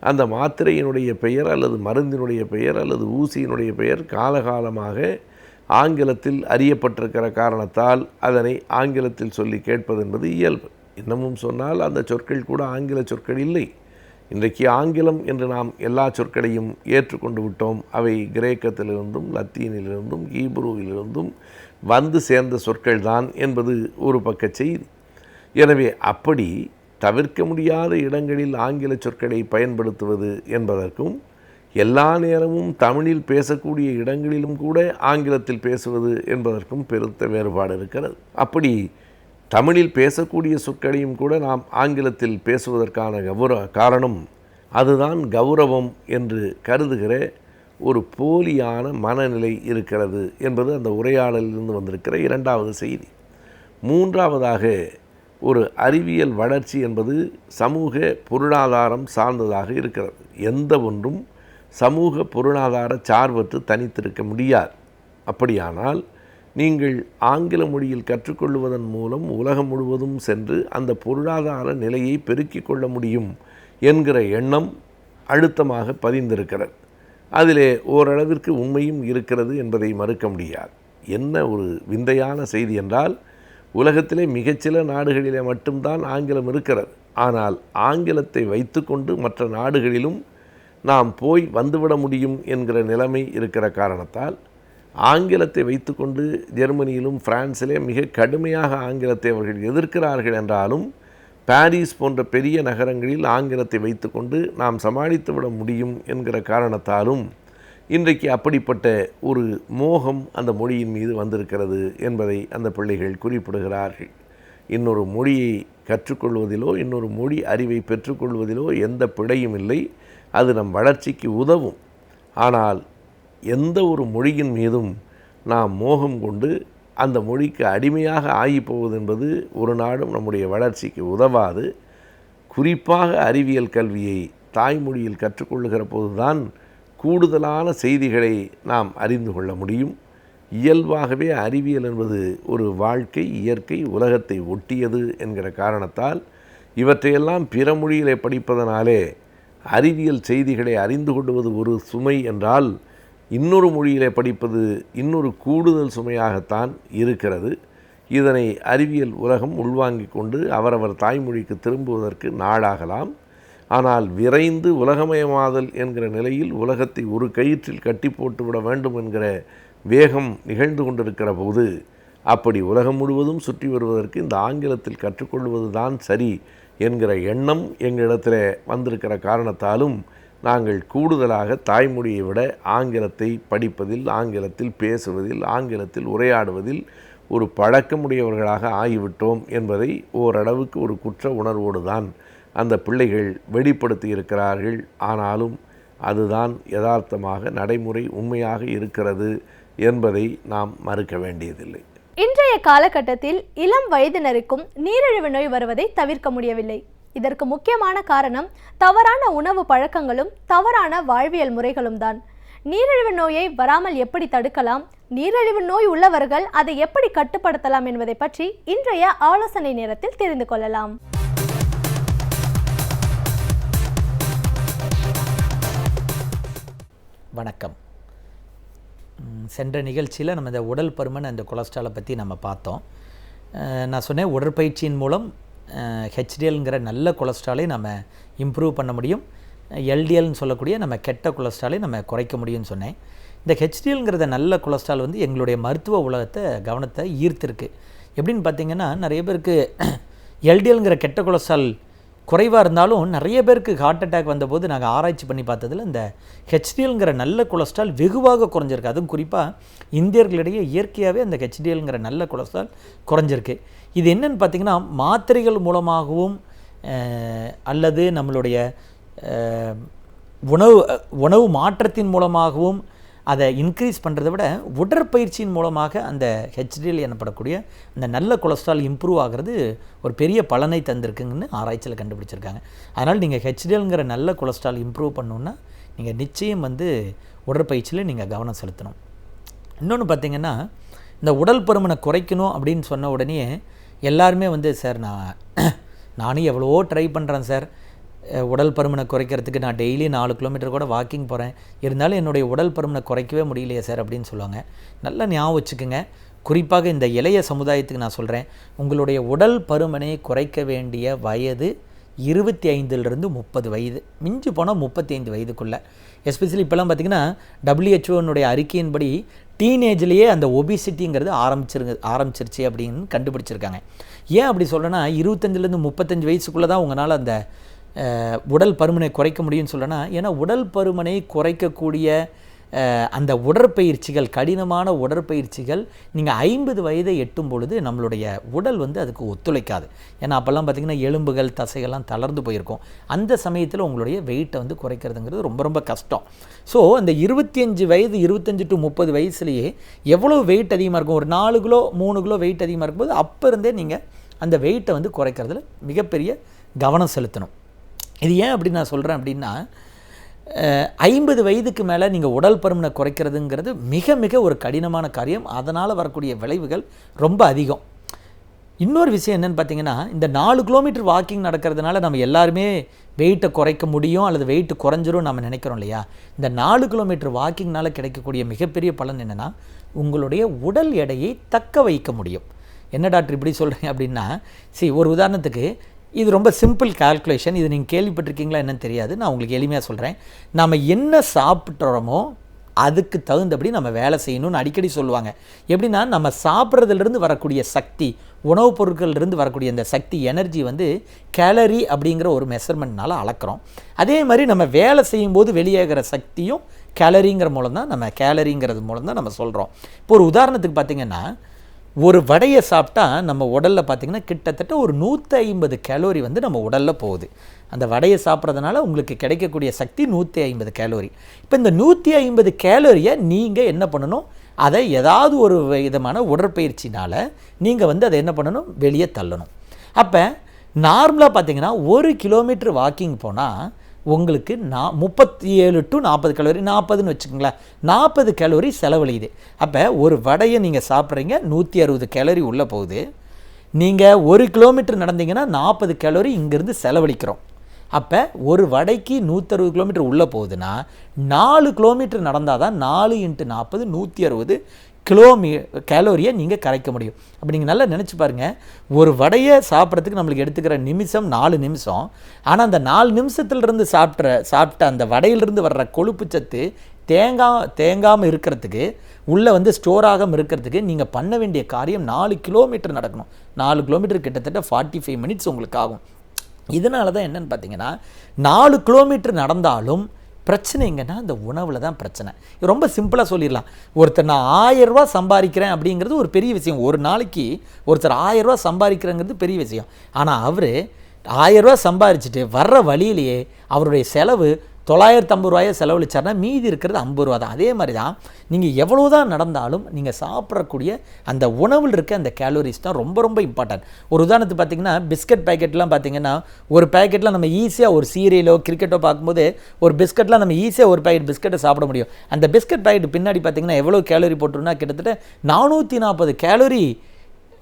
அந்த மாத்திரையினுடைய பெயர் அல்லது மருந்தினுடைய பெயர் அல்லது ஊசியினுடைய பெயர் காலகாலமாக ஆங்கிலத்தில் அறியப்பட்டிருக்கிற காரணத்தால் அதனை ஆங்கிலத்தில் சொல்லி கேட்பது என்பது இயல்பு. இன்னமும் சொன்னால் அந்த சொற்கள் கூட ஆங்கில சொற்கள் இல்லை. இன்றைக்கு ஆங்கிலம் என்று நாம் எல்லா சொற்களையும் ஏற்றுக்கொண்டு விட்டோம். அவை கிரேக்கத்திலிருந்தும் லத்தீனிலிருந்தும் ஹீப்ருவிலிருந்தும் வந்து சேர்ந்த சொற்கள் தான் என்பது ஒரு பக்க செய்தி. எனவே அப்படி தவிர்க்க முடியாத இடங்களில் ஆங்கில சொற்களை பயன்படுத்துவது என்பதற்கும் எல்லா நேரமும் தமிழில் பேசக்கூடிய இடங்களிலும் கூட ஆங்கிலத்தில் பேசுவது என்பதற்கும் பெருத்த வேறுபாடு இருக்கிறது. அப்படி தமிழில் பேசக்கூடிய சொற்களையும் கூட நாம் ஆங்கிலத்தில் பேசுவதற்கான காரணம் அதுதான் கௌரவம் என்று கருதுகிற ஒரு போலியான மனநிலை இருக்கிறது என்பது அந்த உரையாடலிலிருந்து வந்திருக்கிற இரண்டாவது செய்தி. மூன்றாவதாக, ஒரு அறிவியல் வளர்ச்சி என்பது சமூக பொருளாதாரம் சார்ந்ததாக இருக்கிறது. எந்த ஒன்றும் சமூக பொருளாதார சார்பற்று தனித்திருக்க முடியாது. அப்படியானால் நீங்கள் ஆங்கில மொழியில் கற்றுக்கொள்வதன் மூலம் உலகம் முழுவதும் சென்று அந்த பொருளாதார நிலையை பெருக்கிக் கொள்ள முடியும் என்கிற எண்ணம் அழுத்தமாக பதிந்திருக்கிறது. அதிலே ஓரளவிற்கு உண்மையும் இருக்கிறது என்பதை மறுக்க முடியாது. என்ன ஒரு விந்தையான செய்தி என்றால், உலகத்திலே மிகச்சில நாடுகளிலே மட்டும்தான் ஆங்கிலம் இருக்கிறது. ஆனால் ஆங்கிலத்தை வைத்துக்கொண்டு மற்ற நாடுகளிலும் நாம் போய் வந்துவிட முடியும் என்கிற நிலைமை இருக்கிற காரணத்தால், ஆங்கிலத்தை வைத்துக்கொண்டு ஜெர்மனியிலும் பிரான்சிலே மிக கடுமையாக ஆங்கிலத்தை அவர்கள் எதிர்க்கிறார்கள் என்றாலும், பாரிஸ் போன்ற பெரிய நகரங்களில் ஆங்கிலத்தை வைத்துக்கொண்டு நாம் சமாளித்து விட முடியும் என்கிற காரணத்தாலும் இன்றைக்கு அப்படிப்பட்ட ஒரு மோகம் அந்த மொழியின் மீது வந்திருக்கிறது என்பதை அந்த பிள்ளைகள் குறிப்பிடுகிறார்கள். இன்னொரு மொழியை கற்றுக்கொள்வதிலோ இன்னொரு மொழி அறிவை பெற்றுக்கொள்வதிலோ எந்த பிழையும் இல்லை. அது நம் வளர்ச்சிக்கு உதவும். ஆனால் எந்த ஒரு மொழியின் மீதும் நாம் மோகம் கொண்டு அந்த மொழிக்கு அடிமையாக ஆகிப்போவது என்பது ஒரு நாடும் நம்முடைய வளர்ச்சிக்கு உதவாது. குறிப்பாக அறிவியல் கல்வியை தாய்மொழியில் கற்றுக்கொள்ளுகிற போதுதான் கூடுதலான செய்திகளை நாம் அறிந்து கொள்ள முடியும். இயல்பாகவே அறிவியல் என்பது ஒரு வாழ்க்கை, இயற்கை, உலகத்தை ஒட்டியது என்கிற காரணத்தால் இவற்றையெல்லாம் பிற மொழியிலே படிப்பதனாலே அறிவியல் செய்திகளை அறிந்து கொள்வது ஒரு சுமை என்றால், இன்னொரு மொழியிலே படிப்பது இன்னொரு கூடுதல் சுமையாகத்தான் இருக்கிறது. இதனை அறிவியல் உலகம் உள்வாங்கிக் கொண்டு அவரவர் தாய்மொழிக்கு திரும்புவதற்கு நாளாகலாம். ஆனால் விரைந்து உலகமயமாதல் என்கிற நிலையில் உலகத்தை ஒரு கயிற்றில் கட்டி போட்டுவிட வேண்டும் என்கிற வேகம் நிகழ்ந்து கொண்டிருக்கிற போது, அப்படி உலகம் முழுவதும் சுற்றி வருவதற்கு இந்த ஆங்கிலத்தில் கற்றுக்கொள்வது தான் சரி என்கிற எண்ணம் எங்களிடத்தில் வந்திருக்கிற காரணத்தாலும் நாங்கள் கூடுதலாக தாய்மொழியை விட ஆங்கிலத்தை படிப்பதில், ஆங்கிலத்தில் பேசுவதில், ஆங்கிலத்தில் உரையாடுவதில் ஒரு பழக்கமுடையவர்களாக ஆகிவிட்டோம் என்பதை ஓரளவுக்கு ஒரு குற்ற உணர்வோடு தான் அந்த பிள்ளைகள் வெளிப்படுத்தி இருக்கிறார்கள். ஆனாலும் அதுதான் யதார்த்தமாக நடைமுறை உண்மையாக இருக்கிறது என்பதை நாம் மறுக்க வேண்டியதில்லை. இன்றைய காலகட்டத்தில் இளம் வயதினருக்கும் நீரிழிவு நோய் வருவதை தவிர்க்க முடியவில்லை. இதற்கு முக்கியமான காரணம் தவறான உணவு பழக்கங்களும் தவறான வாழ்வியல் முறைகளும் தான். நீரிழிவு நோயை வராமல் எப்படி தடுக்கலாம், நீரிழிவு நோய் உள்ளவர்கள் அதை எப்படி கட்டுப்படுத்தலாம் என்பதை பற்றி இன்றைய ஆலோசனை நேரத்தில் தெரிந்து கொள்ளலாம். வணக்கம். சென்ற நிகழ்ச்சியில் நம்ம இந்த உடல் பருமன் அந்த கொலஸ்ட்ராலை பற்றி நம்ம பார்த்தோம். நான் சொன்னேன், உடற்பயிற்சியின் மூலம் ஹெச்டிஎல்ங்கிற நல்ல கொலஸ்ட்ராலை நம்ம இம்ப்ரூவ் பண்ண முடியும், எல்டிஎல்னு சொல்லக்கூடிய நம்ம கெட்ட கொலஸ்ட்ராலை நம்ம குறைக்க முடியும்னு சொன்னேன். இந்த ஹெச்டிஎல்ங்கிறத நல்ல கொலஸ்ட்ரால் வந்து எங்களுடைய மருத்துவ உலகத்தை கவனத்தை ஈர்த்திருக்கு. எப்படின்னு பார்த்திங்கன்னா, நிறைய பேருக்கு எல்டிஎல்ங்கிற கெட்ட கொலஸ்ட்ரால் குறைவாக இருந்தாலும் நிறைய பேருக்கு ஹார்ட் அட்டாக் வந்தபோது நாங்கள் ஆராய்ச்சி பண்ணி பார்த்ததில் இந்த ஹெச்டிஎல்ங்கிற நல்ல கொலஸ்ட்ரால் வெகுவாக குறைஞ்சிருக்கு. அதுவும் குறிப்பாக இந்தியர்களிடையே இயற்கையாகவே அந்த ஹெச்டிஎல்ங்கிற நல்ல கொலஸ்ட்ரால் குறைஞ்சிருக்கு. இது என்னென்னு பார்த்திங்கன்னா, மாத்திரைகள் மூலமாகவும் அல்லது நம்மளுடைய உணவு மாற்றத்தின் மூலமாகவும் அதை இன்க்ரீஸ் பண்ணுறதை விட உடற்பயிற்சியின் மூலமாக அந்த ஹெச்டிஎல் எனப்படக்கூடிய அந்த நல்ல கொலஸ்ட்ரால் இம்ப்ரூவ் ஆகிறது ஒரு பெரிய பலனை தந்திருக்குங்கன்னு ஆராய்ச்சியில் கண்டுபிடிச்சிருக்காங்க. அதனால் நீங்கள் ஹெச்டிஎல்ங்கிற நல்ல கொலஸ்ட்ரால் இம்ப்ரூவ் பண்ணணுன்னா நீங்கள் நிச்சயம் வந்து உடற்பயிற்சியில் நீங்கள் கவனம் செலுத்தணும். இன்னொன்று பார்த்திங்கன்னா, இந்த உடல் பருமனை குறைக்கணும் அப்படின்னு சொன்ன உடனே எல்லாருமே வந்து, சார் நானும் எவ்வளவோ ட்ரை பண்ணுறேன் சார், உடல் பருமனை குறைக்கிறதுக்கு நான் டெய்லி 4 கிலோமீட்டர் கூட வாக்கிங் போகிறேன், இருந்தாலும் என்னுடைய உடல் பருமனை குறைக்கவே முடியலையே சார் அப்படின்னு சொல்லுவாங்க. நல்லா ஞாபகம் வச்சுக்கோங்க, குறிப்பாக இந்த இளைய சமுதாயத்துக்கு நான் சொல்கிறேன், உங்களுடைய உடல் பருமனை குறைக்க வேண்டிய வயது 25லிருந்து 30 வயது, மிஞ்சி போனால் 35 வயதுக்குள்ளே. எஸ்பெஷலி இப்போலாம் பார்த்திங்கன்னா WHO அறிக்கையின்படி டீனேஜ்லேயே அந்த ஒபிசிட்டிங்கிறது ஆரம்பிச்சிருச்சு அப்படின்னு கண்டுபிடிச்சிருக்காங்க. ஏன் அப்படி சொல்கிறேன்னா, 25லேருந்து 35 வயசுக்குள்ளே தான் உங்களால் அந்த உடல் பருமனை குறைக்க முடியும்னு சொல்லனா, ஏன்னா உடல் பருமனை குறைக்கக்கூடிய அந்த உடற்பயிற்சிகள், கடினமான உடற்பயிற்சிகள் நீங்கள் 50 வயதை எட்டும் பொழுது நம்மளுடைய உடல் வந்து அதுக்கு ஒத்துழைக்காது. ஏன்னா அப்போல்லாம் பார்த்திங்கன்னா எலும்புகள் தசைகள்லாம் தளர்ந்து போயிருக்கும். அந்த சமயத்தில் உங்களுடைய வெயிட்டை வந்து குறைக்கிறதுங்கிறது ரொம்ப ரொம்ப கஷ்டம். ஸோ அந்த 25 வயது 25 to 30 வயசுலேயே எவ்வளோ வெயிட் அதிகமாக இருக்கும், ஒரு 4 கிலோ 3 கிலோ வெயிட் அதிகமாக இருக்கும்போது அப்போ இருந்தே நீங்கள் அந்த வெயிட்டை வந்து குறைக்கிறதுல மிகப்பெரிய கவனம் செலுத்தணும். இது ஏன் அப்படி நான் சொல்கிறேன் அப்படின்னா, 50 வயதுக்கு மேலே நீங்கள் உடல் பருமனை குறைக்கிறதுங்கிறது மிக மிக ஒரு கடினமான காரியம். அதனால் வரக்கூடிய விளைவுகள் ரொம்ப அதிகம். இன்னொரு விஷயம் என்னென்னு பார்த்தீங்கன்னா, இந்த 4 கிலோமீட்டர் வாக்கிங் நடக்கிறதுனால நம்ம எல்லாருமே வெயிட்டை குறைக்க முடியும் அல்லது வெயிட்டு குறைஞ்சிரும் நம்ம நினைக்கிறோம் இல்லையா. இந்த 4 கிலோமீட்டர் வாக்கிங்னால் கிடைக்கக்கூடிய மிகப்பெரிய பலன் என்னென்னா, உங்களுடைய உடல் எடையை தக்க வைக்க முடியும். என்ன டாக்டர் இப்படி சொல்கிறீங்க அப்படின்னா, ஒரு உதாரணத்துக்கு இது ரொம்ப சிம்பிள் கால்குலேஷன். இது நீங்கள் கேள்விப்பட்டிருக்கீங்களா என்னன்னு தெரியாது, நான் உங்களுக்கு எளிமையாக சொல்கிறேன். நம்ம என்ன சாப்பிட்றோமோ அதுக்கு தகுந்தபடி நம்ம வேலை செய்யணும்னு அடிக்கடி சொல்லுவாங்க. எப்படின்னா, நம்ம சாப்பிட்றதுலேருந்து வரக்கூடிய சக்தி, உணவுப் பொருட்கள்லேருந்து வரக்கூடிய அந்த சக்தி, எனர்ஜி வந்து கேலரி அப்படிங்கிற ஒரு மெஷர்மெண்ட்னால அளக்கிறோம். அதே மாதிரி நம்ம வேலை செய்யும்போது வெளியேகிற சக்தியும் கேலரிங்கிற மூலம் தான் நம்ம சொல்கிறோம். இப்போ ஒரு உதாரணத்துக்கு பார்த்திங்கன்னா, ஒரு வடையை சாப்பிட்டா நம்ம உடலில் பார்த்திங்கன்னா கிட்டத்தட்ட ஒரு 150 கேலோரி வந்து நம்ம உடலில் போகுது. அந்த வடையை சாப்பிட்றதுனால உங்களுக்கு கிடைக்கக்கூடிய சக்தி 150 கேலோரி. இப்போ இந்த 150 கேலோரியை நீங்கள் என்ன பண்ணணும், அதை ஏதாவது ஒரு விதமான உடற்பயிற்சினால் நீங்கள் வந்து அதை என்ன பண்ணணும், வெளியே தள்ளணும். அப்போ நார்மலாக பார்த்திங்கன்னா 1 கிலோமீட்டர் வாக்கிங் போனால் உங்களுக்கு 37 to 40 கேலோரி, 40ன்னு வச்சுக்கோங்களேன், 40 கேலோரி செலவழியுது. அப்போ ஒரு வடையை நீங்கள் சாப்பிட்றீங்க, 160 கேலோரி உள்ளே போகுது. நீங்கள் 1 கிலோமீட்டர் நடந்தீங்கன்னா 40 கேலோரி இங்கேருந்து செலவழிக்கிறோம். அப்போ ஒரு வடைக்கு 160 கிலோமீட்டர் உள்ளே போகுதுன்னா 4 கிலோமீட்டர் நடந்தால் தான் 4 × 40 160 கேலோரியை நீங்கள் கரைக்க முடியும். அப்போ நீங்கள் நல்லா நினச்சி பாருங்கள், ஒரு வடையை சாப்பிட்றதுக்கு நம்மளுக்கு எடுத்துக்கிற நிமிஷம் 4 நிமிஷம். ஆனால் அந்த 4 நிமிஷத்துலேருந்து சாப்பிட்ட அந்த வடையிலிருந்து வர்ற கொழுப்பு சத்து தேங்காமல் இருக்கிறதுக்கு, உள்ளே வந்து ஸ்டோர் ஆகாமல் இருக்கிறதுக்கு நீங்கள் பண்ண வேண்டிய காரியம் 4 கிலோமீட்டர் நடக்கணும். 4 கிலோமீட்டர் கிட்டத்தட்ட 45 மினிட்ஸ் உங்களுக்கு ஆகும். இதனால தான் என்னென்னு பார்த்தீங்கன்னா, 4 கிலோமீட்டர் நடந்தாலும் பிரச்சனைங்கன்னா அந்த உணவில் தான் பிரச்சனை. ரொம்ப சிம்பிளாக சொல்லிடலாம். ஒருத்தர் நான் 1000 ரூபா சம்பாதிக்கிறேன் அப்படிங்கிறது ஒரு பெரிய விஷயம். ஒரு நாளைக்கு ஒருத்தர் 1000 ரூபா சம்பாதிக்கிறேங்கிறது பெரிய விஷயம். ஆனால் அவர் 1000 ரூபா சம்பாதிச்சுட்டு வர்ற வழியிலேயே அவருடைய செலவு 950 ரூபாயை செலவழிச்சார்னா மீதி இருக்கிறது 50 ரூபா தான். அதே மாதிரி தான் நீங்கள் எவ்வளோ தான் நடந்தாலும் நீங்கள் சாப்பிடக்கூடிய அந்த உணவில் இருக்க அந்த கேலோரிஸ் தான் ரொம்ப ரொம்ப இம்பார்ட்டன்ட். ஒரு உதாரணத்துக்கு பார்த்திங்கன்னா, பிஸ்கட் பேக்கெட்லாம் பார்த்திங்கன்னா, ஒரு பேக்கெட்டில் நம்ம ஈஸியாக ஒரு சீரியலோ கிரிக்கெட்டோ பார்க்கும்போது ஒரு பிஸ்கட்லாம் நம்ம ஈஸியாக ஒரு பேக்கெட் பிஸ்கட்டை சாப்பிட முடியும். அந்த பிஸ்கட் பேக்கெட் பின்னாடி பார்த்திங்கன்னா எவ்வளோ கேலோரி போட்டுருன்னா கிட்டத்தட்ட 440 கேலோரி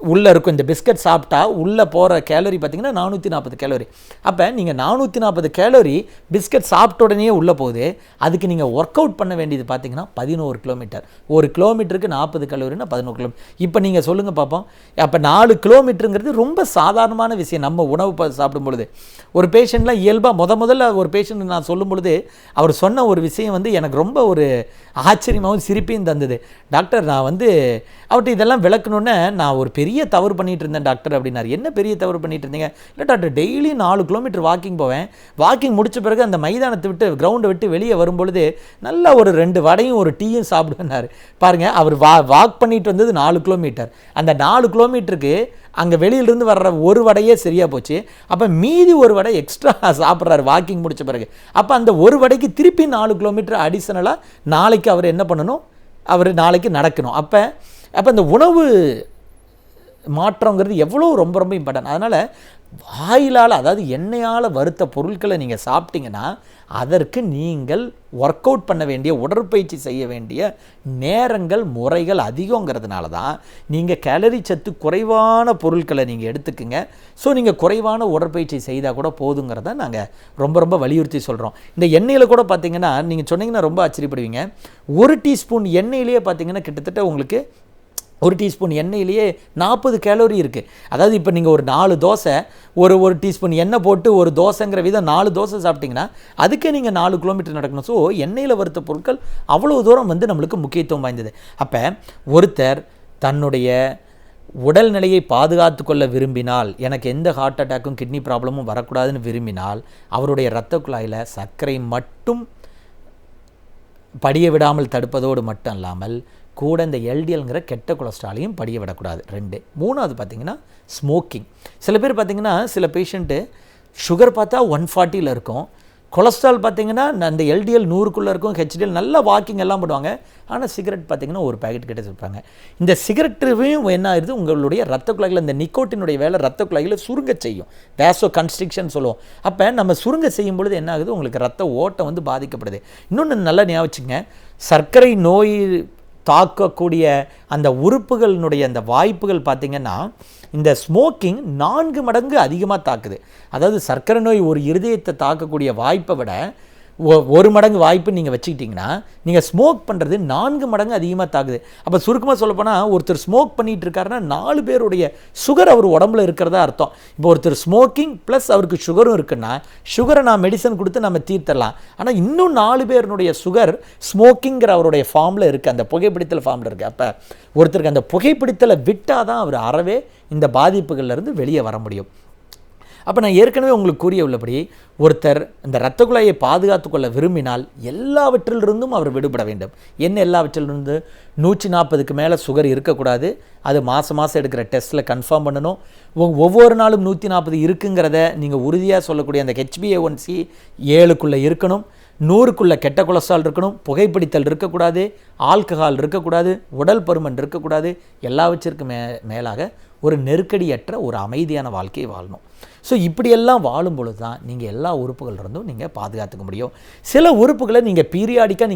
உள்ளே இருக்கும். இந்த பிஸ்கட் சாப்பிட்டா உள்ளே போகிற கேலோரி பார்த்திங்கன்னா 440 கேலோரி. அப்போ நீங்கள் 440 கேலோரி பிஸ்கட் சாப்பிட்ட உடனே உள்ளே போகுது. அதுக்கு நீங்கள் ஒர்க் அவுட் பண்ண வேண்டியது பார்த்திங்கன்னா 11 கிலோமீட்டர். ஒரு கிலோமீட்டருக்கு 40 கேலோரினா 11 கிலோமீட்டர். இப்போ நீங்கள் சொல்லுங்கள் பார்ப்போம். அப்போ 4 கிலோமீட்டருங்கிறது ரொம்ப சாதாரணமான விஷயம். நம்ம உணவு சாப்பிடும் பொழுது ஒரு பேஷண்ட்லாம் இயல்பாக முதல்ல ஒரு பேஷண்ட் நான் சொல்லும் பொழுது அவர் சொன்ன ஒரு விஷயம் வந்து எனக்கு ரொம்ப ஒரு ஆச்சரியமாகவும் சிரிப்பையும் தந்தது. டாக்டர், நான் வந்து அவர்கிட்ட இதெல்லாம் விளக்கணுன்னு நான் ஒரு பெரிய தவறு பண்ணிட்டு இருந்தேன் டாக்டர் அப்படின்னாரு. என்ன பெரிய தவறு பண்ணிட்டு இருந்தீங்க? இல்லை டாக்டர், டெய்லி 4 கிலோமீட்டர் வாக்கிங் போவேன். வாக்கிங் முடிச்ச பிறகு அந்த மைதானத்தை விட்டு கிரவுண்டை விட்டு வெளியே வரும்பொழுது நல்லா ஒரு 2 வடையும் ஒரு டீயும் சாப்பிடுவேன்னாரு. பாருங்கள், அவர் வாக் பண்ணிட்டு வந்தது 4 கிலோமீட்டர். அந்த 4 கிலோமீட்டருக்கு அங்கே வெளியிலிருந்து வர்ற ஒரு வடையே சரியாக போச்சு. அப்போ மீதி ஒரு வடை எக்ஸ்ட்ரா சாப்பிட்றாரு வாக்கிங் முடித்த பிறகு. அப்போ அந்த ஒரு வடைக்கு திருப்பி 4 கிலோமீட்டர் அடிஷனலாக நாளைக்கு அவர் என்ன பண்ணணும், அவர் நாளைக்கு நடக்கணும். அப்போ அந்த உணவு மாற்றங்கிறது எவ்வளோ ரொம்ப ரொம்ப இம்பார்ட்டன்ட். அதனால் ஆயிலால், அதாவது எண்ணெயால் வறுத்த பொருட்களை நீங்கள் சாப்பிட்டீங்கன்னா அதற்கு நீங்கள் ஒர்க் அவுட் பண்ண வேண்டிய, உடற்பயிற்சி செய்ய வேண்டிய நேரங்கள் முறைகள் அதிகங்கிறதுனால தான் நீங்கள் கேலரி சத்து குறைவான பொருட்களை நீங்கள் எடுத்துக்குங்க. ஸோ நீங்கள் குறைவான உடற்பயிற்சி செய்தால் கூட போதுங்கிறத நாங்கள் ரொம்ப ரொம்ப வலியுறுத்தி சொல்கிறோம். இந்த எண்ணெயில் கூட பார்த்திங்கன்னா நீங்கள் சொன்னீங்கன்னா ரொம்ப ஆச்சரியப்படுவீங்க. 1 டீஸ்பூன் எண்ணெயிலேயே பார்த்திங்கன்னா கிட்டத்தட்ட உங்களுக்கு 1 டீஸ்பூன் எண்ணெயிலேயே 40 கேலோரி இருக்குது. அதாவது இப்போ நீங்கள் ஒரு 4 தோசை ஒரு டீஸ்பூன் எண்ணெய் போட்டு ஒரு தோசைங்கிற விதம் 4 தோசை சாப்பிட்டிங்கன்னா அதுக்கே நீங்கள் 4 கிலோமீட்டர் நடக்கணும். ஸோ எண்ணெயில் வறுத்த பொருட்கள் அவ்வளோ தூரம் வந்து நம்மளுக்கு முக்கியத்துவம் வாய்ந்தது. அப்போ ஒருத்தர் தன்னுடைய உடல்நிலையை பாதுகாத்து கொள்ள விரும்பினால், எனக்கு எந்த ஹார்ட் அட்டாக்கும் கிட்னி ப்ராப்ளமும் வரக்கூடாதுன்னு விரும்பினால், அவருடைய இரத்த குழாயில் சர்க்கரை மட்டும் படிய விடாமல் தடுப்பதோடு மட்டும் இல்லாமல் கூட இந்த எல்டிஎல்ங்கிற கெட்ட கொலஸ்ட்ராலையும் படிய விடக்கூடாது. 2. 3வது பார்த்திங்கன்னா ஸ்மோக்கிங். சில பேர் பார்த்திங்கன்னா சில பேஷண்ட்டு சுகர் பார்த்தா 140 இருக்கும், கொலஸ்ட்ரால் பார்த்திங்கன்னா அந்த எல்டிஎல் 100க்குள்ளே இருக்கும், ஹெச்டிஎல் நல்லா வாக்கிங் எல்லாம் பண்ணுவாங்க, ஆனால் சிகரெட் பார்த்திங்கன்னா ஒரு பேக்கெட் கிட்ட வச்சுருப்பாங்க. இந்த சிகரெட்டையும் என்ன ஆகுது, உங்களுடைய ரத்த குழாய்கள் இந்த நிக்கோட்டினுடைய வேலை ரத்த குழாய்களை சுருங்க செய்யும், வேசோ கன்ஸ்ட்ரிக்ஷன் சொல்லுவோம். அப்போ நம்ம சுருங்க செய்யும் பொழுது என்ன ஆகுது, உங்களுக்கு ரத்த ஓட்டம் வந்து பாதிக்கப்படுது. இன்னொன்று நல்லா ஞாபகம் வச்சுங்க, சர்க்கரை நோய் தாக்கக்கூடிய அந்த உறுப்புகளினுடைய அந்த வாய்ப்புகள் பார்த்திங்கன்னா இந்த ஸ்மோக்கிங் 4 மடங்கு அதிகமாக தாக்குது. அதாவது சர்க்கரை நோய் ஒரு இருதயத்தை தாக்கக்கூடிய வாய்ப்பை விட 1 மடங்கு வாய்ப்பு நீங்கள் வச்சுக்கிட்டிங்கன்னா, நீங்கள் ஸ்மோக் பண்ணுறது 4 மடங்கு அதிகமாக தாக்குது. அப்போ சுருக்கமாக சொல்லப்போனால் ஒருத்தர் ஸ்மோக் பண்ணிகிட்டு இருக்காருன்னா 4 பேருடைய சுகர் அவர் உடம்புல இருக்கிறதா அர்த்தம். இப்போ ஒருத்தர் ஸ்மோக்கிங் ப்ளஸ் அவருக்கு சுகரும் இருக்குன்னா, சுகரை நான் மெடிசன் கொடுத்து நம்ம தீர்த்தரலாம். ஆனால் இன்னும் 4 பேருடைய சுகர் ஸ்மோக்கிங்கிற அவருடைய ஃபார்மில் இருக்குது, அந்த புகைப்பிடித்தல் ஃபார்மில் இருக்குது. அப்போ ஒருத்தருக்கு அந்த புகைப்பிடித்தலை விட்டால் தான் அவர் அறவே இந்த பாதிப்புகள்லேருந்து வெளியே வர முடியும். அப்போ நான் ஏற்கனவே உங்களுக்கு கூறிய உள்ளபடி ஒருத்தர் இந்த இரத்த குழாயை பாதுகாத்து கொள்ள விரும்பினால் எல்லாவற்றிலிருந்தும் அவர் விடுபட வேண்டும். என்ன எல்லாவற்றிலிருந்து? 140க்கு மேலே சுகர் இருக்கக்கூடாது, அது மாதம் எடுக்கிற டெஸ்ட்டில் கன்ஃபார்ம் பண்ணணும். ஒவ்வொரு நாளும் 140 இருக்குங்கிறத நீங்கள் உறுதியாக சொல்லக்கூடிய அந்த HbA1c 7க்குள்ளே இருக்கணும், 100க்குள்ளே கெட்ட கொலஸ்ட்ரால் இருக்கணும், புகைப்பிடித்தல் இருக்கக்கூடாது, ஆல்கஹால் இருக்கக்கூடாது, உடல் பருமன் இருக்கக்கூடாது, எல்லாவற்றிற்கும் மேலாக ஒரு நெருக்கடியற்ற ஒரு அமைதியான வாழ்க்கையை வாழணும். ஸோ இப்படியெல்லாம் வாழும் பொழுது தான் நீங்கள் எல்லா உறுப்புகளிலிருந்தும் நீங்கள் பாதுகாத்துக்க முடியும். சில உறுப்புகளை நீங்கள் பீரியாடிக்காக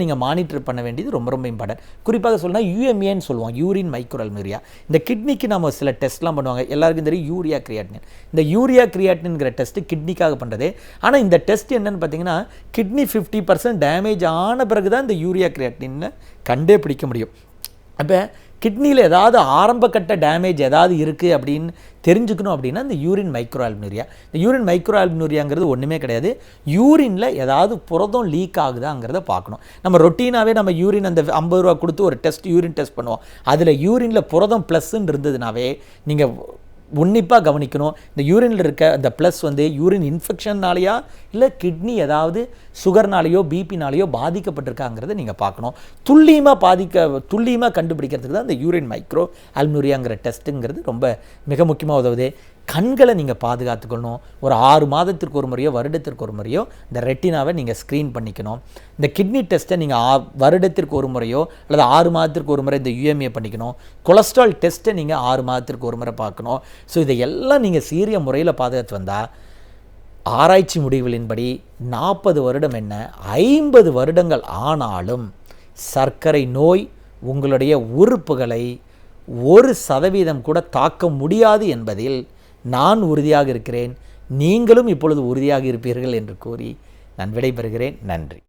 நீங்கள் மானிட்டர் பண்ண வேண்டியது ரொம்ப ரொம்ப இம்பார்ட்டன்ட். குறிப்பாக சொல்லணும்னா UMAன்னு சொல்லுவோம், யூரின் மைக்ரோஅல்மிரியா. இந்த கிட்னிக்கு நம்ம சில டெஸ்ட்லாம் பண்ணுவாங்க, எல்லாருக்கும் தெரியும் யூரியா கிரியாட்டினின். இந்த யூரியா கிரியாட்டின்ங்கிற டெஸ்ட்டு கிட்னிக்காக பண்ணுறது. ஆனால் இந்த டெஸ்ட் என்னென்னு பார்த்தீங்கன்னா, கிட்னி 50% டேமேஜ் ஆன பிறகு தான் இந்த யூரியா கிரியாட்டினை கண்டே பிடிக்க முடியும். அப்போ கிட்னியில் ஏதாவது ஆரம்பக்கட்ட டேமேஜ் ஏதாவது இருக்குது அப்படின்னு தெரிஞ்சுக்கணும் அப்படின்னா இந்த யூரின் மைக்ரோஅல்மிரியா. இந்த யூரின் மைக்ரோஅல்மிரியாங்கிறது ஒன்றுமே கிடையாது, யூரினில் ஏதாவது புரதம் லீக் ஆகுதாங்கிறத பார்க்கணும். நம்ம ரொட்டீனாகவே நம்ம யூரின் அந்த 50 ரூபா கொடுத்து ஒரு யூரின் டெஸ்ட் பண்ணுவோம், அதில் யூரினில் புரதம் ப்ளஸ்ன்னு இருந்ததுனாவே நீங்கள் உன்னிப்பாக கவனிக்கணும். இந்த யூரினில் இருக்க அந்த ப்ளஸ் வந்து யூரின் இன்ஃபெக்ஷன்னாலேயா இல்லை கிட்னி ஏதாவது சுகர்னாலேயோ பிபினாலேயோ பாதிக்கப்பட்டிருக்காங்கிறத நீங்கள் பார்க்கணும். துல்லியமாக கண்டுபிடிக்கிறதுக்கு தான் இந்த யூரின் மைக்ரோஅல்மிரியாங்கிற டெஸ்ட்டுங்கிறது ரொம்ப மிக முக்கியமாக உதவுது. கண்களை நீங்கள் பாதுகாத்துக்கணும். ஒரு 6 மாதத்திற்கு ஒரு முறையோ வருடத்திற்கு ஒரு முறையோ இந்த ரெட்டினாவை நீங்கள் ஸ்க்ரீன் பண்ணிக்கணும். இந்த கிட்னி டெஸ்ட்டை நீங்கள் வருடத்திற்கு ஒரு முறையோ அல்லது 6 மாதத்திற்கு ஒரு முறை இந்த UMA பண்ணிக்கணும். கொலஸ்ட்ரால் டெஸ்ட்டை நீங்கள் 6 மாதத்திற்கு ஒரு முறை பார்க்கணும். ஸோ இதையெல்லாம் நீங்கள் சீரிய முறையில் பாதுகாத்து வந்தால் ஆராய்ச்சி முடிவுகளின்படி 40 வருடம் என்ன 50 வருடங்கள் ஆனாலும் சர்க்கரை நோய் உங்களுடைய உறுப்புகளை 1% கூட தாக்க முடியாது என்பதில் நான் உறுதியாக இருக்கிறேன். நீங்களும் இப்பொழுது உறுதியாக இருப்பீர்கள் என்று கூறி நான் விடைபெறுகிறேன். நன்றி.